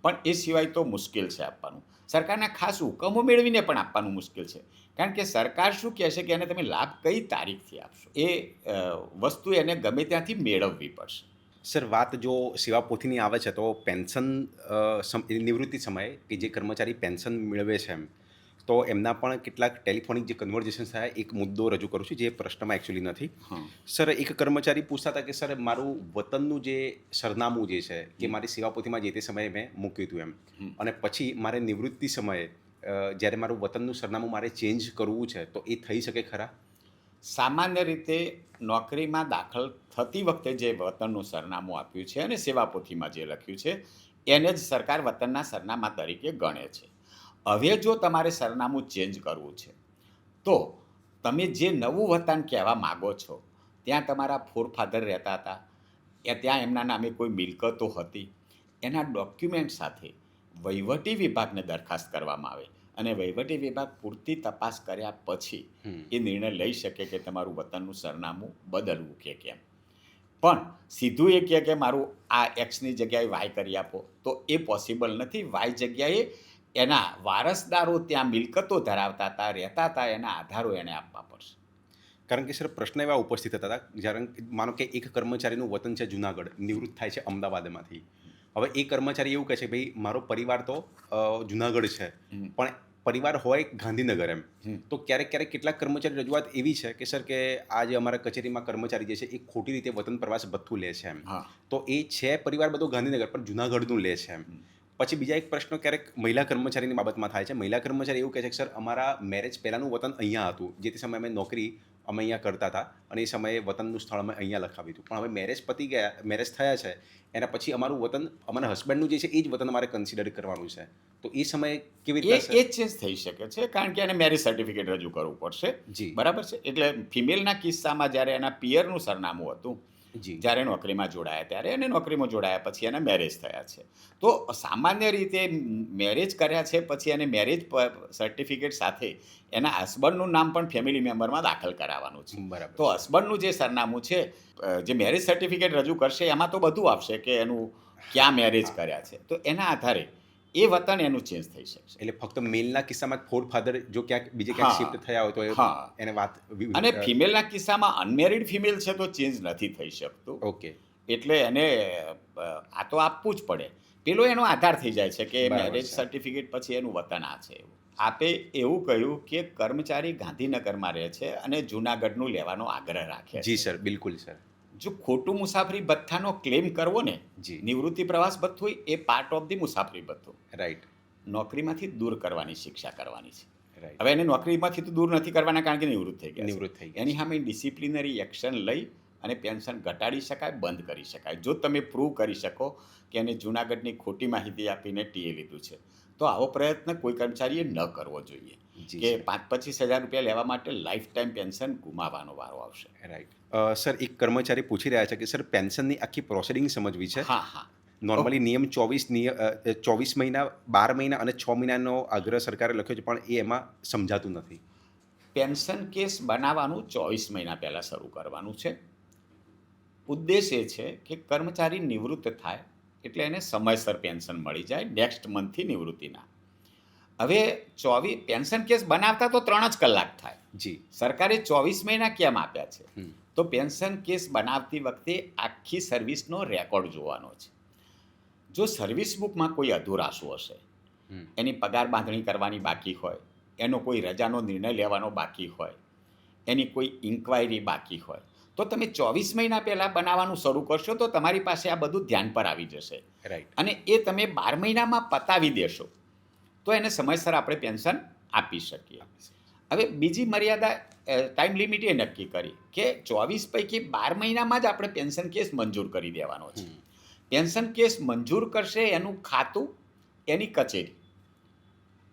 પણ એ સિવાય તો મુશ્કેલ છે આપવાનું. સરકારના ખાસ હુકમો મેળવીને પણ આપવાનું મુશ્કેલ છે, કારણ કે સરકાર શું કહે છે કે એને તમે લાભ કઈ તારીખથી આપશો. એ વસ્તુ એને ગમે ત્યાંથી મેળવવી પડશે. સર, વાત જો સેવાપોથીની આવે છે તો પેન્શન નિવૃત્તિ સમયે કે જે કર્મચારી પેન્શન મેળવે છે તો એમના પણ કેટલાક ટેલિફોનિક જે કન્વર્ઝેશન થાય એક મુદ્દો રજૂ કરું છું જે પ્રશ્નમાં એકચ્યુઅલી નથી. સર, એક કર્મચારી પૂછતા હતા કે સર મારું વતનનું જે સરનામું જે છે કે મારી સેવાપોથીમાં જે તે સમયે મેં મૂક્યું હતું અને પછી મારે નિવૃત્તિ સમયે જ્યારે મારું વતનનું સરનામું મારે ચેન્જ કરવું છે તો એ થઈ શકે ખરા? સામાન્ય રીતે નોકરીમાં દાખલ થતી વખતે જે વતનનું સરનામું આપ્યું છે અને સેવાપોથીમાં જે લખ્યું છે એને જ સરકાર વતનના સરનામા તરીકે ગણે છે. હવે જો તમારે સરનામું ચેન્જ કરવું છે તો તમે જે નવું વતન કહેવા માગો છો ત્યાં તમારા ફોરફાધર રહેતા હતા, ત્યાં એમના નામે કોઈ મિલકતો હતી, એના ડોક્યુમેન્ટ સાથે વહીવટી વિભાગને દરખાસ્ત કરવામાં આવે અને વહીવટી વિભાગ પૂરતી તપાસ કર્યા પછી એ નિર્ણય લઈ શકે કે તમારું વતનનું સરનામું બદલવું કે કેમ. પણ સીધું એ કહે કે મારું આ એક્સની જગ્યાએ વાય કરી આપો તો એ પોસિબલ નથી. વાય જગ્યાએ એના વારસદારો ત્યાં મિલકતો ધરાવતા હતા, રહેતા હતા, એના આધારો એને આપવા પડશે. કારણ કે સર પ્રશ્ન એવા ઉપસ્થિત થતા હતા જ્યારે માનો કે એક કર્મચારીનું વતન છે જુનાગઢ, નિવૃત્ત થાય છે અમદાવાદમાંથી. હવે એ કર્મચારી એવું કહે છે ભાઈ મારો પરિવાર તો જુનાગઢ છે પણ પરિવાર હોય ગાંધીનગર એમ. તો ક્યારેક ક્યારેક કેટલાક કર્મચારી રજૂઆત એવી છે કે સર કે આ જે અમારા કચેરીમાં કર્મચારી જે છે એ ખોટી રીતે વતન પ્રવાસ ભથ્થું લે છે એમ. તો એ છે પરિવાર બધો ગાંધીનગર પણ જુનાગઢનું લે છે એમ. પછી બીજા એક પ્રશ્ન ક્યારેક મહિલા કર્મચારીની બાબતમાં થાય છે. મહિલા કર્મચારી એવું કહે છે કે સર અમારા મેરેજ પહેલાંનું વતન અહીંયા હતું, જે તે સમયે અમે નોકરી અમે અહીંયા કરતા હતા અને એ સમયે વતનનું સ્થળ અમે અહીંયા લખાવ્યું હતું, પણ હવે મેરેજ પતી ગયા, મેરેજ થયા છે એના પછી અમારું વતન અમારા હસબન્ડનું જે છે એ જ વતન અમારે કન્સિડર કરવાનું છે. તો એ સમયે કેવી રીતે એ ચેન્જ થઈ શકે છે, કારણ કે એને મેરેજ સર્ટિફિકેટ રજૂ કરવું પડશે. જી. બરાબર છે. એટલે ફિમેલના કિસ્સામાં જ્યારે એના પિયરનું સરનામું હતું જી. જ્યારે નોકરીમાં જોડાયા ત્યારે અને નોકરીમાં જોડાયા પછી એના મેરેજ થયા છે તો સામાન્ય રીતે મેરેજ કર્યા છે પછી એને મેરેજ સર્ટિફિકેટ સાથે એના હસબન્ડનું નામ પણ ફેમિલી મેમ્બરમાં દાખલ કરાવવાનું છે. બરાબર. તો હસબન્ડનું જે સરનામું છે જે મેરેજ સર્ટિફિકેટ રજૂ કરશે એમાં તો બધું આપશે કે એનું ક્યાં મેરેજ કર્યા છે, તો એના આધારે એ વતન એનું ચેન્જ થઈ શકશે. એટલે ફક્ત મેલના કિસ્સામાં ફોર ફાધર જો ક્યાંક બીજે ક્યાંક શિફ્ટ થયા હોય તો એને વાત. અને ફિમેલના કિસ્સામાં અનમેરિડ ફિમેલ છે તો ચેન્જ નથી થઈ શકતું. ઓકે. એટલે એને આ તો આપવું જ પડે. પેલો એનો આધાર થઈ જાય છે કે મેરેજ સર્ટિફિકેટ પછી એનું વતન આ છે. આપે એવું કહ્યું કે કર્મચારી ગાંધીનગરમાં રહે છે અને જૂનાગઢનું લેવાનો આગ્રહ રાખે છે. જી સર, બિલકુલ સર. જો ખોટું મુસાફરી ભથ્થાનો ક્લેમ કરવો ને, જી. નિવૃત્તિ પ્રવાસ ભથ્થું એ પાર્ટ ઓફ ધી મુસાફરી ભથ્થું. રાઈટ. નોકરીમાંથી દૂર કરવાની શિક્ષા કરવાની છે. રાઈટ. હવે એને નોકરીમાંથી તો દૂર નથી કરવાના કારણ કે નિવૃત્ત થઈ ગયા. નિવૃત્ત થઈ ગયા. એની સામે ડિસિપ્લિનરી એક્શન લઈ અને પેન્શન ઘટાડી શકાય, બંધ કરી શકાય. જો તમે પ્રૂવ કરી શકો કે એને જૂનાગઢની ખોટી માહિતી આપીને ટીએ લીધું છે તો આવો પ્રયત્ન કોઈ કર્મચારીએ ન કરવો જોઈએ જી કે સર. 5-25 હજાર રૂપિયા લેવા માટે લાઈફ ટાઈમ પેન્શન ગુમાવવાનો વારો આવશે. રાઈટ. સર, એક કર્મચારી પૂછી રહ્યા છે કે સર પેન્શનની આખી પ્રોસિડિંગ સમજવી છે. હા હા નોર્મલી નિયમ 24 મહિના, 12 મહિના અને 6 મહિનાનો આગ્રહ સરકારે લખ્યો છે, પણ એ એમાં સમજાતું નથી. પેન્શન કેસ બનાવવાનું 24 મહિના પહેલાં શરૂ કરવાનું છે. ઉદ્દેશ એ છે કે કર્મચારી નિવૃત્ત થાય એટલે એને સમયસર પેન્શન મળી જાય નેક્સ્ટ મંથથી નિવૃત્તિના. હવે પેન્શન કેસ બનાવતા તો 3 જ કલાક થાય. જી. સરકારે 24 મહિના કેમ આપ્યા છે? હમ. તો પેન્શન કેસ બનાવતી વખતે આખી સર્વિસનો રેકોર્ડ જોવાનો છે. જો સર્વિસ બુકમાં કોઈ અધુરાશું હશે, હમ. એની પગાર બાંધણી કરવાની બાકી હોય, એનો કોઈ રજાનો નિર્ણય લેવાનો બાકી હોય, એની કોઈ ઇન્ક્વાયરી બાકી હોય, તો તમે 24 મહિના પહેલાં બનાવવાનું શરૂ કરશો તો તમારી પાસે આ બધું ધ્યાન પર આવી જશે. રાઈટ. અને એ તમે 12 મહિનામાં પતાવી દેશો તો એને સમયસર આપણે પેન્શન આપી શકીએ. હવે બીજી મર્યાદા ટાઈમ લિમિટ એ નક્કી કરી કે 24 પૈકી 12 મહિનામાં જ આપણે પેન્શન કેસ મંજૂર કરી દેવાનો છે. પેન્શન કેસ મંજૂર કરશે એનું ખાતું, એની કચેરી,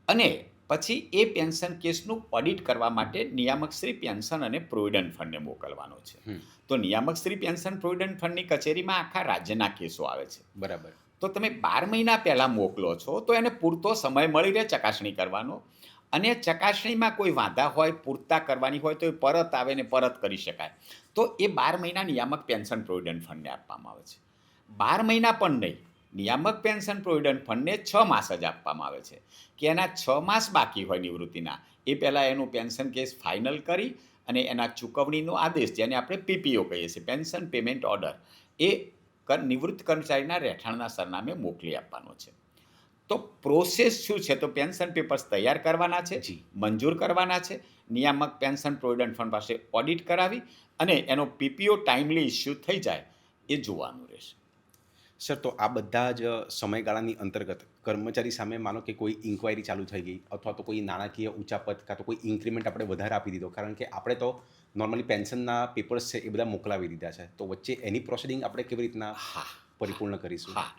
અને પછી એ પેન્શન કેસનું ઓડિટ કરવા માટે નિયામકશ્રી પેન્શન અને પ્રોવિડન્ટ ફંડને મોકલવાનો છે. તો નિયામકશ્રી પેન્શન પ્રોવિડન્ટ ફંડની કચેરીમાં આખા રાજ્યના કેસો આવે છે. બરાબર. તો તમે 12 મહિના પહેલાં મોકલો છો તો એને પૂરતો સમય મળી રહે ચકાસણી કરવાનો, અને ચકાસણીમાં કોઈ વાંધા હોય, પૂરતા કરવાની હોય તો એ પરત આવે ને પરત કરી શકાય. તો એ 12 મહિના નિયામક પેન્શન પ્રોવિડન્ટ ફંડને આપવામાં આવે છે. 12 મહિના પણ નહીં, નિયામક પેન્શન પ્રોવિડન્ટ ફંડને 6 માસ જ આપવામાં આવે છે કે એના 6 માસ બાકી હોય નિવૃત્તિના, એ પહેલાં એનું પેન્શન કેસ ફાઇનલ કરી અને એના ચૂકવણીનો આદેશ, જેને આપણે પીપીઓ કહીએ છીએ, પેન્શન પેમેન્ટ ઓર્ડર, એ નિવૃત્ત કર્મચારીના રહેઠાણના સરનામે મોકલી આપવાનો છે. તો પ્રોસેસ શું છે? તો પેન્શન પેપર્સ તૈયાર કરવાના છે, જી. મંજૂર કરવાના છે, નિયામક પેન્શન પ્રોવિડન્ટ ફંડ પાસે ઓડિટ કરાવી અને એનો પીપીઓ ટાઈમલી ઇસ્યુ થઈ જાય એ જોવાનું રહેશે. સર, તો આ બધા જ સમયગાળાની અંતર્ગત કર્મચારી સામે માનો કે કોઈ ઇન્ક્વાયરી ચાલુ થઈ ગઈ અથવા તો કોઈ નાણાકીય ઉચાપત કાં તો કોઈ ઇન્ક્રીમેન્ટ આપણે વધારે આપી દીધો, કારણ કે આપણે તો નોર્મલી પેન્શનના પેપર્સ છે એ બધા મોકલાવી દીધા છે, તો વચ્ચે એની પ્રોસિડિંગ આપણે કેવી રીતના પરિપૂર્ણ કરીશું? હા,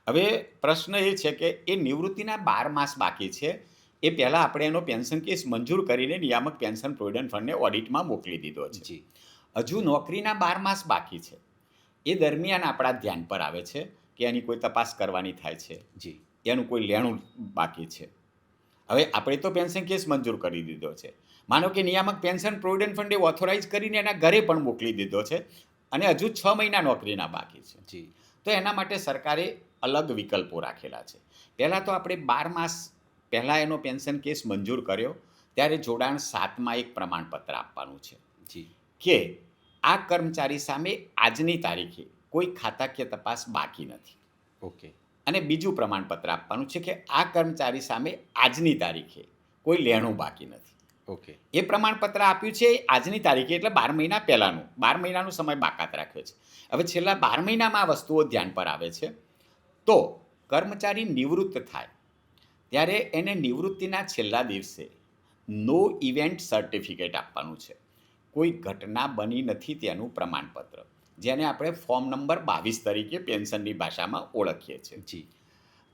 હવે પ્રશ્ન એ છે કે એ નિવૃત્તિના 12 માસ બાકી છે, એ પહેલાં આપણે એનો પેન્શન કેસ મંજૂર કરીને નિયામક પેન્શન પ્રોવિડન્ટ ફંડને ઓડિટમાં મોકલી દીધો છે. જી. હજુ નોકરીના 12 માસ બાકી છે. એ દરમિયાન આપણા ધ્યાન પર આવે છે કે એની કોઈ તપાસ કરવાની થાય છે, જી. એનું કોઈ લેણું બાકી છે. હવે આપણે તો પેન્શન કેસ મંજૂર કરી દીધો છે, માનો કે નિયામક પેન્શન પ્રોવિડન્ટ ફંડે ઓથોરાઇઝ કરીને એના ઘરે પણ મોકલી દીધો છે અને હજુ 6 મહિના નોકરીના બાકી છે. જી. તો એના માટે સરકારે અલગ વિકલ્પો રાખેલા છે. પહેલાં તો આપણે 12 માસ પહેલાં એનો પેન્શન કેસ મંજૂર કર્યો ત્યારે જોડાણ 7માં એક પ્રમાણપત્ર આપવાનું છે. જી. કે આ કર્મચારી સામે આજની તારીખે કોઈ ખાતાકીય તપાસ બાકી નથી. ઓકે. અને બીજું પ્રમાણપત્ર આપવાનું છે કે આ કર્મચારી સામે આજની તારીખે કોઈ લેણું બાકી નથી. ઓકે. એ પ્રમાણપત્ર આપ્યું છે આજની તારીખે, એટલે 12 મહિના પહેલાંનું, 12 મહિનાનો સમય બાકાત રાખ્યો છે. હવે છેલ્લા 12 મહિનામાં આ વસ્તુઓ ધ્યાન પર આવે છે. તો કર્મચારી નિવૃત્ત થાય ત્યારે એને નિવૃત્તિના છેલ્લા દિવસે નો ઇવેન્ટ સર્ટિફિકેટ આપવાનું છે. કોઈ ઘટના બની નથી તેનું પ્રમાણપત્ર, જેને આપણે ફોર્મ નંબર 22 તરીકે પેન્શનની ભાષામાં ઓળખીએ છીએ. જી.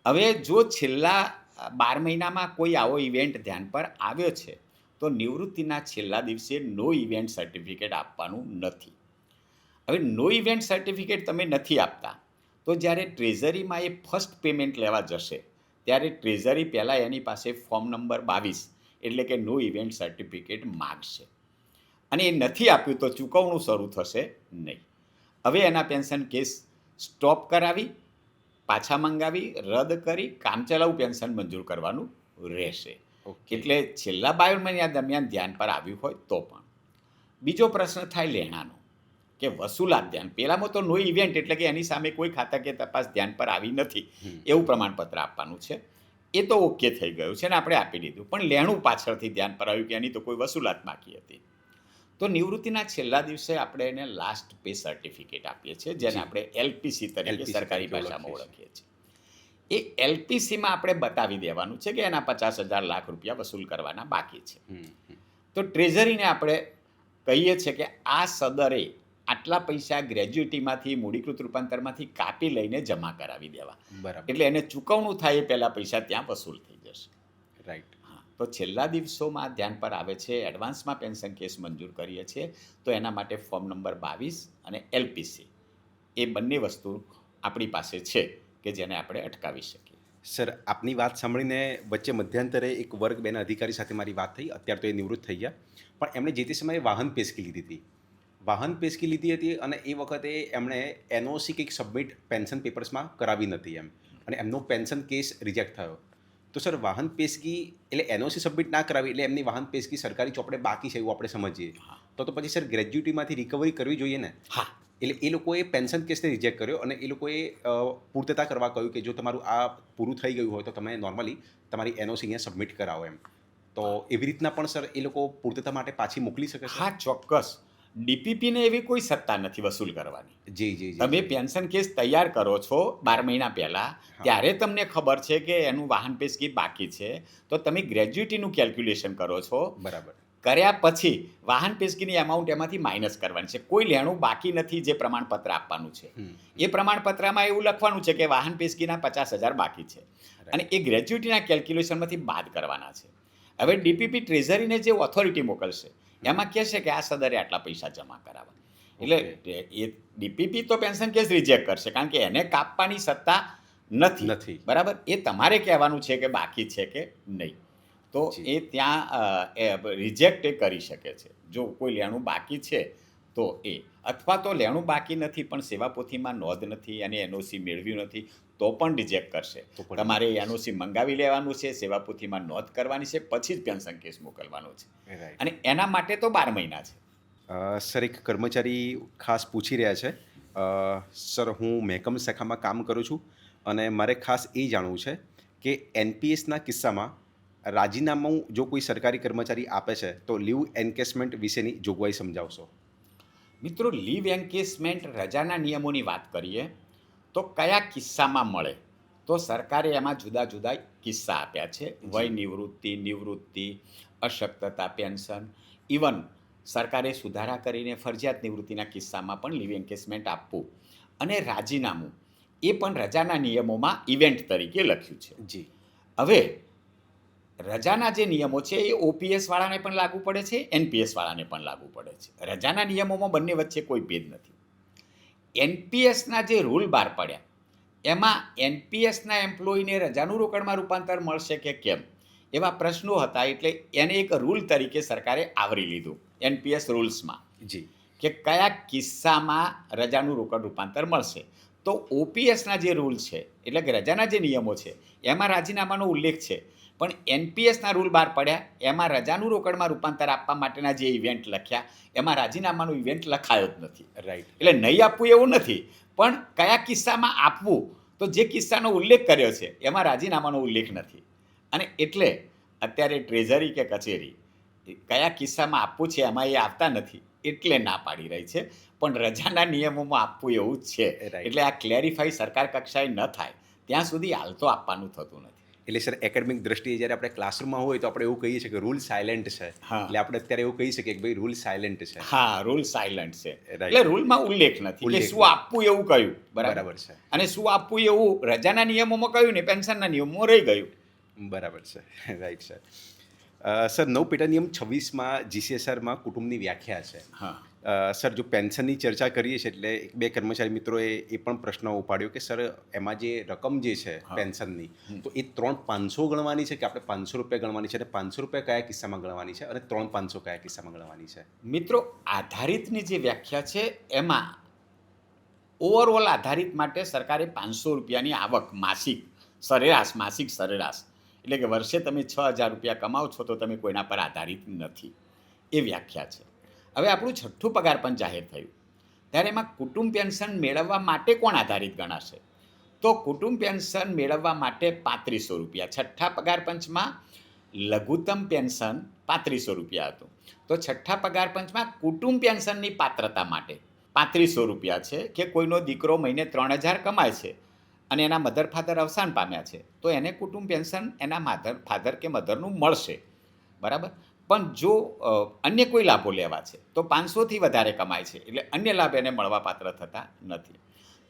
હવે જો છેલ્લા 12 મહિનામાં કોઈ આવો ઇવેન્ટ ધ્યાન પર આવ્યો છે તો નિવૃત્તિના છેલ્લા દિવસે નો ઇવેન્ટ સર્ટિફિકેટ આપવાનું નથી. હવે નો ઇવેન્ટ સર્ટિફિકેટ તમે નથી આપતા તો જ્યારે ટ્રેઝરીમાં એ ફર્સ્ટ પેમેન્ટ લેવા જશે ત્યારે ટ્રેઝરી પહેલાં એની પાસે ફોર્મ નંબર 22 એટલે કે નો ઇવેન્ટ સર્ટિફિકેટ માગશે, અને એ નથી આપ્યું તો ચૂકવણું શરૂ થશે નહીં. હવે એના પેન્શન કેસ સ્ટોપ કરાવી, પાછા મંગાવી, રદ કરી કામચલાઉ પેન્શન મંજૂર કરવાનું રહેશે. એટલે છેલ્લા 12 મહિના દરમિયાન ધ્યાન પર આવ્યું હોય તો પણ. બીજો પ્રશ્ન થાય લેણાનો, કે વસૂલાત ધ્યાન. પહેલામાં તો નો ઇવેન્ટ એટલે કે એની સામે કોઈ ખાતાકીય તપાસ ધ્યાન પર આવી નથી એવું પ્રમાણપત્ર આપવાનું છે. એ તો ઓકે થઈ ગયું છે ને આપણે આપી દીધું, પણ લેણું પાછળથી ધ્યાન પર આવ્યું કે એની તો કોઈ વસૂલાત બાકી હતી. તો નિવૃત્તિના છેલ્લા દિવસે આપણે એને લાસ્ટ પે સર્ટિફિકેટ આપીએ છીએ, જેને આપણે એલપીસી તરીકે સરકારી ભાષામાં ઓળખીએ છીએ. એ એલપીસીમાં આપણે બતાવી દેવાનું છે કે એના 50,000 લાખ રૂપિયા વસૂલ કરવાના બાકી છે. તો ટ્રેઝરીને આપણે કહીએ છીએ કે આ સદરે આટલા પૈસા ગ્રેજ્યુટીમાંથી, મૂડીકૃત રૂપાંતરમાંથી કાપી લઈને જમા કરાવી દેવા. બરાબર. એટલે એને ચૂકવણું થાય એ પહેલાં પૈસા ત્યાં વસૂલ થઈ રાઈટ. હા, તો છેલ્લા દિવસોમાં ધ્યાન પર આવે છે એડવાન્સમાં પેન્શન કેસ મંજૂર કરીએ છીએ, તો એના માટે ફોર્મ નંબર 22 અને એલપીસી એ બંને વસ્તુ આપણી પાસે છે કે જેને આપણે અટકાવી શકીએ. સર, આપની વાત સાંભળીને વચ્ચે મધ્યાંતરે એક વર્ગ બેના અધિકારી સાથે મારી વાત થઈ. અત્યારે તો એ નિવૃત્ત થઈ ગયા, પણ એમણે જે તે સમયે વાહન પેશકી લીધી હતી. વાહન પેશકી લીધી હતી અને એ વખતે એમણે એનઓસી કંઈક સબમિટ પેન્શન પેપર્સમાં કરાવી નથી એમ, અને એમનો પેન્શન કેસ રિજેક્ટ થયો. તો સર, વાહન પેશકી એટલે એનઓસી સબમિટ ના કરાવી એટલે એમની વાહન પેશકી સરકારી ચોપડે બાકી છે એવું આપણે સમજીએ. હા. તો પછી સર ગ્રેજ્યુટીમાંથી રિકવરી કરવી જોઈએ ને? હા. એટલે એ લોકોએ પેન્શન કેસને રિજેક્ટ કર્યો અને એ લોકોએ પૂર્તતા કરવા કહ્યું કે જો તમારું આ પૂરું થઈ ગયું હોય તો તમે નોર્મલી તમારી એનઓસી અહીંયા સબમિટ કરાવો એમ. તો એવી રીતના પણ સર એ લોકો પૂર્તતા માટે પાછી મોકલી શકે છે? હા, ચોક્કસ. ડીપીપીને એવી કોઈ સત્તા નથી વસૂલ કરવાની. જી જી જી. તમે પેન્શન કેસ તૈયાર કરો છો 12 મહિના પહેલાં, હા. ત્યારે તમને ખબર છે કે એનું વાહન પેશકી બાકી છે, તો તમે ગ્રેજ્યુટીનું કેલ્ક્યુલેશન કરો છો. બરાબર. કર્યા પછી વાહન પેશકીની અમાઉન્ટ એમાંથી માઇનસ કરવાની છે. કોઈ લેણું બાકી નથી જે પ્રમાણપત્ર આપવાનું છે. એ પ્રમાણપત્રમાં એવું લખવાનું છે કે વાહન પેશકીના 50,000 બાકી છે અને એ ગ્રેજ્યુટીના કેલ્ક્યુલેશનમાંથી બાદ કરવાના છે. હવે ડીપીપી ટ્રેઝરીને જે ઓથોરિટી મોકલશે એમાં કહેશે કે આ સદરે આટલા પૈસા જમા કરાવવા. એટલે એ ડીપીપી તો પેન્શન કેસ રિજેક્ટ કરશે કારણ કે એને કાપવાની સત્તા નથી. બરાબર? એ તમારે કહેવાનું છે કે બાકી છે કે નહીં. તો એ ત્યાં રિજેક્ટ એ કરી શકે છે. જો કોઈ લેણું બાકી છે તો એ, અથવા તો લેણું બાકી નથી પણ સેવાપોથીમાં નોંધ નથી અને એનઓસી મેળવ્યું નથી તો પણ રિજેક્ટ કરશે. તમારે એનઓસી મંગાવી લેવાનું છે, સેવાપોથીમાં નોંધ કરવાની છે, પછી જ પેન્શન કેસ મોકલવાનો છે. અને એના માટે તો 12 મહિના છે. સર, એક કર્મચારી ખાસ પૂછી રહ્યા છે. સર, હું મહેકમ શાખામાં કામ કરું છું અને મારે ખાસ એ જાણવું છે કે એનપીએસના કિસ્સામાં રાજીનામું જો કોઈ સરકારી કર્મચારી આપે છે તો લીવ એન્કેસમેન્ટ વિશેની જોગવાઈ સમજાવશો. મિત્રો, લીવ એન્કેસમેન્ટ રજાના નિયમોની વાત કરીએ તો કયા કિસ્સામાં મળે, તો સરકારે એમાં જુદા જુદા કિસ્સા આપ્યા છે. વય નિવૃત્તિ, નિવૃત્તિ, અશક્તતા પેન્શન, ઇવન સરકારે સુધારા કરીને ફરજિયાત નિવૃત્તિના કિસ્સામાં પણ લીવ એન્કેસમેન્ટ આપવું અને રાજીનામું એ પણ રજાના નિયમોમાં ઇવેન્ટ તરીકે લખ્યું છે. જી. હવે રજાના જે નિયમો છે એ ઓપીએસ વાળાને પણ લાગુ પડે છે, એનપીએસ વાળાને પણ લાગુ પડે છે. રજાના નિયમોમાં બંને વચ્ચે કોઈ ભેદ નથી. એનપીએસના જે રૂલ બહાર પડ્યા એમાં એનપીએસના એમ્પ્લોયીને રજાનું રોકડમાં રૂપાંતર મળશે કે કેમ એવા પ્રશ્નો હતા, એટલે એને એક રૂલ તરીકે સરકારે આવરી લીધું એનપીએસ રૂલ્સમાં. જી. કે કયા કિસ્સામાં રજાનું રોકડ રૂપાંતર મળશે. તો ઓપીએસના જે રૂલ છે એટલે કે રજાના જે નિયમો છે એમાં રાજીનામાનો ઉલ્લેખ છે, પણ એનપીએસના રૂલ બહાર પડ્યા એમાં રજાનું રોકડમાં રૂપાંતર આપવા માટેના જે ઇવેન્ટ લખ્યા એમાં રાજીનામાનો ઇવેન્ટ લખાયો જ નથી. રાઈટ. એટલે નહીં આપવું એવું નથી, પણ કયા કિસ્સામાં આપવું તો જે કિસ્સાનો ઉલ્લેખ કર્યો છે એમાં રાજીનામાનો ઉલ્લેખ નથી. અને એટલે અત્યારે ટ્રેઝરી કે કચેરી કયા કિસ્સામાં આપવું છે એમાં એ આવતા નથી, એટલે ના પાડી રહી છે. પણ રજાના નિયમોમાં આપવું એવું જ છે. એટલે આ ક્લેરિફાઈ સરકાર કક્ષાએ ન થાય ત્યાં સુધી હાલ તો આપવાનું થતું નથી. એટલે સર, એકેડેમિક દ્રષ્ટિએ જ્યારે આપણે ક્લાસરૂમમાં હોય તો આપણે એવું કહીએ છીએ કે રૂલ સાયલેન્ટ છે. એટલે આપણે અત્યારે એવું કહી શકીએ કે ભાઈ રૂલ સાયલેન્ટ છે. હા, રૂલ સાયલેન્ટ છે. એટલે રૂલમાં ઉલ્લેખ નથી કે શું આપવું એવું કહ્યું. બરાબર છે. અને શું આપવું એવું રજાના નિયમોમાં કહ્યું ને પેન્શનના નિયમોમાં રહી ગયું. બરાબર છે. Right sir. સર, નવ પેટા નિયમ 26માં જીસીએસઆરમાં કુટુંબની વ્યાખ્યા છે. હા. સર, જો પેન્શનની ચર્ચા કરીએ છીએ એટલે એક બે કર્મચારી મિત્રોએ એ પણ પ્રશ્ન ઉપાડ્યો કે સર, એમાં જે રકમ જે છે પેન્શનની, તો એ 3,500 ગણવાની છે કે આપણે 500 રૂપિયા ગણવાની છે, અને 500 રૂપિયા કયા કિસ્સામાં ગણવાની છે અને 3,500 કયા કિસ્સામાં ગણવાની છે? મિત્રો, આધારિતની જે વ્યાખ્યા છે એમાં ઓવરઓલ આધારિત માટે સરકારે 500 રૂપિયાની આવક માસિક સરેરાશ એટલે કે વર્ષે તમે 6,000 રૂપિયા કમાઓ છો તો તમે કોઈના પર આધારિત નથી, એ વ્યાખ્યા છે. હવે આપણું 6ઠ્ઠું પગાર પંચ જાહેર થયું ત્યારે એમાં કુટુંબ પેન્શન મેળવવા માટે કોણ આધારિત ગણાશે? તો કુટુંબ પેન્શન મેળવવા માટે 3500 રૂપિયા. 6ઠ્ઠા પગાર પંચમાં લઘુત્તમ પેન્શન 3500 રૂપિયા હતું, તો 6ઠ્ઠા પગાર પંચમાં કુટુંબ પેન્શનની પાત્રતા માટે 3500 રૂપિયા છે કે કોઈનો દીકરો મહિને 3,000 કમાય છે અને એના મધર ફાધર અવસાન પામ્યા છે તો એને કુટુંબ પેન્શન એના ફાધર કે મધરનું મળશે. બરાબર? પણ જો અન્ય કોઈ લાભો લેવા છે તો 500થી વધારે કમાય છે એટલે અન્ય લાભ એને મળવા પાત્ર થતા નથી.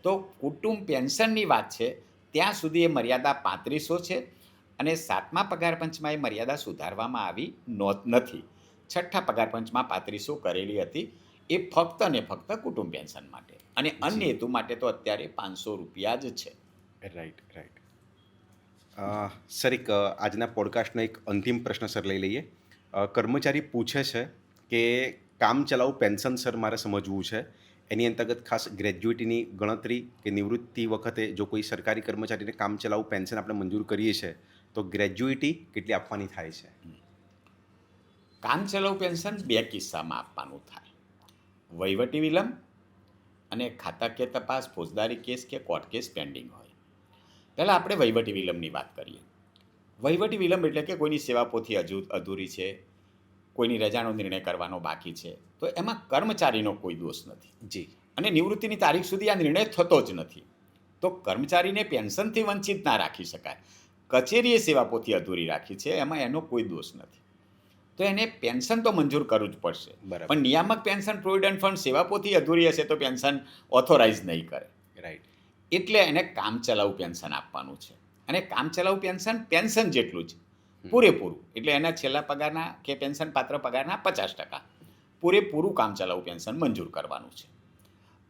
તો કુટુંબ પેન્શનની વાત છે ત્યાં સુધી એ મર્યાદા 3500 છે અને 7મા પગાર પંચમાં એ મર્યાદા સુધારવામાં આવી નથી. 6ઠ્ઠા પગાર પંચમાં 3500 કરેલી હતી. એ ફક્ત ને ફક્ત કુટુંબ પેન્શન માટે, અને અન્ય જી. હેતુ માટે તો અત્યારે 500 રૂપિયા જ છે. Right, right. સર, આજના પોડકાસ્ટનો એક અંતિમ પ્રશ્ન સર લઈ લઈએ. કર્મચારી પૂછે છે કે કામચલાઉ પેન્શન સર મારે સમજવું છે. એની અંતર્ગત ખાસ ગ્રેજ્યુઇટીની ગણતરી કે નિવૃત્તિ વખતે જો કોઈ સરકારી કર્મચારીને કામચલાઉ પેન્શન આપણે મંજૂર કરીએ છીએ તો ગ્રેજ્યુઇટી કેટલી આપવાની થાય છે? કામચલાઉ પેન્શન 2 કિસ્સામાં આપવાનું થાય: વહીવટી વિલંબ અને ખાતાકીય તપાસ, ફોજદારી કેસ કે કોર્ટ કેસ પેન્ડિંગ હોય. પહેલાં આપણે વહીવટી વિલંબની વાત કરીએ. વહીવટી વિલંબ એટલે કે કોઈની સેવા પોથી અધૂરી છે, કોઈની રજાનો નિર્ણય કરવાનો બાકી છે, તો એમાં કર્મચારીનો કોઈ દોષ નથી. જી. અને નિવૃત્તિની તારીખ સુધી આ નિર્ણય થતો જ નથી, તો કર્મચારીને પેન્શનથી વંચિત ના રાખી શકાય. કચેરીએ સેવા પોથી અધૂરી રાખી છે, એમાં એનો કોઈ દોષ નથી, તો એને પેન્શન તો મંજૂર કરવું જ પડશે. બરાબર. પણ નિયામક પેન્શન પ્રોવિડન્ટ ફંડ સેવા પોથી અધૂરી હશે તો પેન્શન ઓથોરાઇઝ નહીં કરે. રાઈટ. એટલે એને કામચલાઉ પેન્શન આપવાનું છે. અને કામચલાઉ પેન્શન જેટલું જ પૂરેપૂરું, એટલે એના છેલ્લા પગારના કે પેન્શન પાત્ર પગારના 50% પૂરેપૂરું કામચલાઉ પેન્શન મંજૂર કરવાનું છે.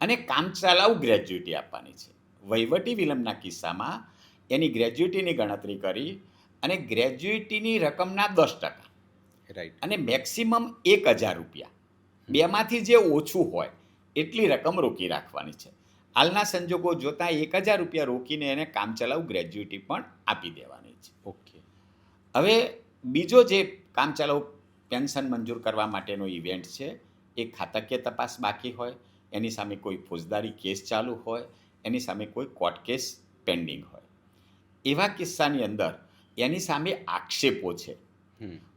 અને કામચલાઉ ગ્રેજ્યુઇટી આપવાની છે. વહીવટી વિલંબના કિસ્સામાં એની ગ્રેજ્યુઇટીની ગણતરી કરી અને ગ્રેજ્યુઇટીની રકમના 10% રાઈટ. અને મેક્સિમમ 1000 રૂપિયા, બેમાંથી જે ઓછું હોય એટલી રકમ રોકી રાખવાની છે. હાલના સંજોગો જોતાં 1000 રૂપિયા રોકીને એને કામચલાઉ ગ્રેજ્યુઇટી પણ આપી દેવાની છે. ઓકે. હવે બીજો જે કામચલાઉ પેન્શન મંજૂર કરવા માટેનો ઇવેન્ટ છે એ ખાતાકીય તપાસ બાકી હોય, એની સામે કોઈ ફોજદારી કેસ ચાલુ હોય, એની સામે કોઈ કોર્ટ કેસ પેન્ડિંગ હોય. એવા કિસ્સાની અંદર એની સામે આક્ષેપો છે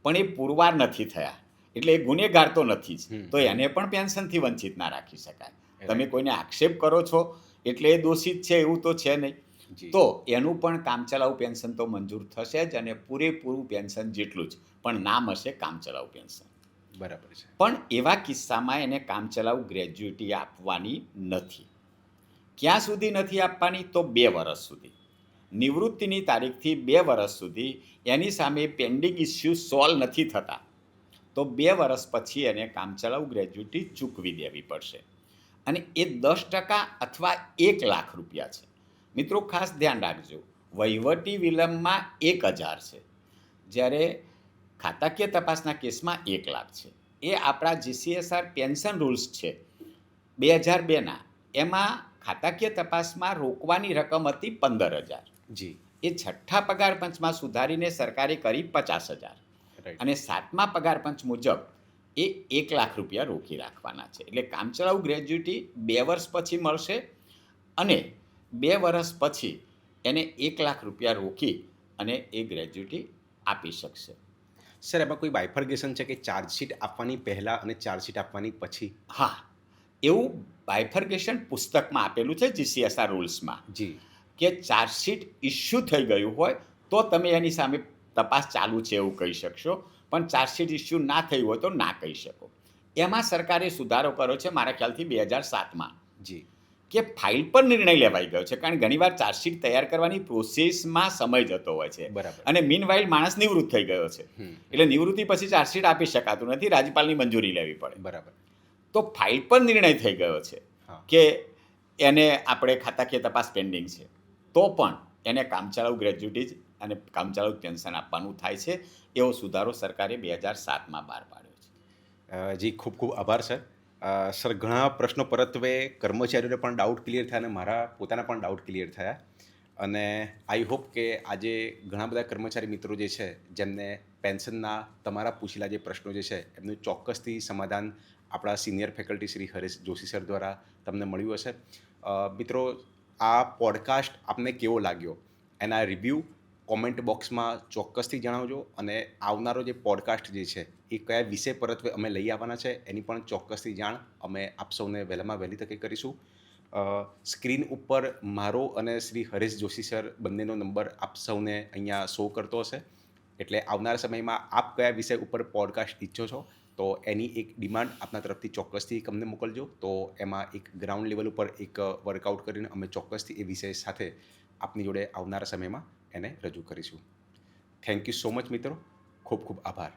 પણ એ પુરવાર નથી થયા, એટલે એ ગુનેગાર તો નથી જ, તો એને પણ પેન્શનથી વંચિત ના રાખી શકાય. તમે કોઈને આક્ષેપ કરો છો એટલે એ દોષિત છે એવું તો છે નહીં. તો એનું પણ કામચલાઉ પેન્શન તો મંજૂર થશે જ, અને પૂરેપૂરું પેન્શન જેટલું જ, પણ નામ હશે કામચલાઉ પેન્શન. બરાબર છે. પણ એવા કિસ્સામાં એને કામચલાઉ ગ્રેજ્યુઇટી આપવાની નથી. ક્યાં સુધી નથી આપવાની? તો 2 વર્ષ સુધી. નિવૃત્તિની તારીખથી 2 વર્ષ સુધી એની સામે પેન્ડિંગ ઇસ્યુ સોલ્વ નથી થતા, તો 2 વર્ષ પછી એને કામચલાઉ ગ્રેજ્યુઇટી ચૂકવી દેવી પડશે. અને એ 10% અથવા 1 લાખ રૂપિયા છે. મિત્રો ખાસ ધ્યાન રાખજો, વહીવટી વિલંબમાં 1000 છે, જ્યારે ખાતાકીય તપાસના કેસમાં 1 લાખ છે. એ આપણા GCSR પેન્શન રૂલ્સ છે 2002ના, એમાં ખાતાકીય તપાસમાં રોકવાની રકમ હતી 15000. જી. એ 6ઠ્ઠા પગાર પંચમાં સુધારીને સરકારે કરી 50000. રાઈટ. અને 7મા પગાર પંચ મુજબ એ 1 લાખ રૂપિયા રોકી રાખવાના છે. એટલે કામચલાઉ ગ્રેજ્યુઇટી 2 વર્ષ પછી મળશે, અને 2 વર્ષ પછી એને 1 લાખ રૂપિયા રોકી અને એ ગ્રેજ્યુઇટી આપી શકશે. સર, એમાં કોઈ બાયફર્ગેશન છે કે ચાર્જશીટ આપવાની પહેલાં અને ચાર્જશીટ આપવાની પછી? હા, એવું બાયફર્ગેશન પુસ્તકમાં આપેલું છે GCSR રૂલ્સમાં, જી. કે ચાર્જશીટ ઇસ્યુ થઈ ગયું હોય તો તમે એની સામે તપાસ ચાલુ છે એવું કહી શકશો, પણ ચાર્જશીટ ઇસ્યુ ના થઈ હોય તો ના કહી શકો. એમાં સરકારે સુધારો કર્યો છે મારા ખ્યાલથી 2007માં, જી. કે ફાઇલ પર નિર્ણય લેવાઈ ગયો છે, કારણ ઘણીવાર ચાર્જશીટ તૈયાર કરવાની પ્રોસેસમાં સમય જતો હોય છે. બરાબર. અને મીનવાઇલ માણસ નિવૃત્ત થઈ ગયો છે, એટલે નિવૃત્તિ પછી ચાર્જશીટ આપી શકાતું નથી, રાજ્યપાલની મંજૂરી લેવી પડે. બરાબર. તો ફાઇલ પર નિર્ણય થઈ ગયો છે હા. કે એને આપણે ખાતાકીય તપાસ પેન્ડિંગ છે, તો પણ એને કામચલાઉ ગ્રેજ્યુઇટી અને કામચલાઉ પેન્શન આપવાનું થાય છે. એવો સુધારો સરકારે 2007માં બહાર પાડ્યો છે. જી, ખૂબ ખૂબ આભાર સર. સર, ઘણા પ્રશ્નો પરત્વે કર્મચારીઓને પણ ડાઉટ ક્લિયર થયા અને મારા પોતાના પણ ડાઉટ ક્લિયર થયા, અને આઈ હોપ કે આજે ઘણા બધા કર્મચારી મિત્રો જે છે જેમને પેન્શનના તમારા પૂછેલા જે પ્રશ્નો જે છે એમનું ચોક્કસથી સમાધાન આપણા senior faculty Shri Haresh Joshi sir દ્વારા તમને મળ્યું હશે. મિત્રો, આ પોડકાસ્ટ આપને કેવો લાગ્યો એના રિવ્યૂ કોમેન્ટ બોક્સમાં ચોક્કસથી જણાવજો, અને આવનારો જે પોડકાસ્ટ જે છે એ કયા વિષય પરત્વે અમે લઈ આવવાના છે એની પણ ચોક્કસથી જાણ અમે આપ સૌને વહેલામાં વહેલી તકે કરીશું. સ્ક્રીન ઉપર મારો અને શ્રી હરેશ જોશી સર બંનેનો નંબર આપ સૌને અહીંયા શો કરતો હશે, એટલે આવનારા સમયમાં આપ કયા વિષય ઉપર પોડકાસ્ટ ઈચ્છો છો તો એની એક ડિમાન્ડ આપના તરફથી ચોક્કસથી અમને મોકલજો, તો એમાં એક ગ્રાઉન્ડ લેવલ ઉપર એક વર્કઆઉટ કરીને અમે ચોક્કસથી એ વિષય સાથે આપની જોડે આવનારા સમયમાં એને રજૂ કરીશું. થેન્ક યુ સો મચ મિત્રો. ખૂબ ખૂબ આભાર.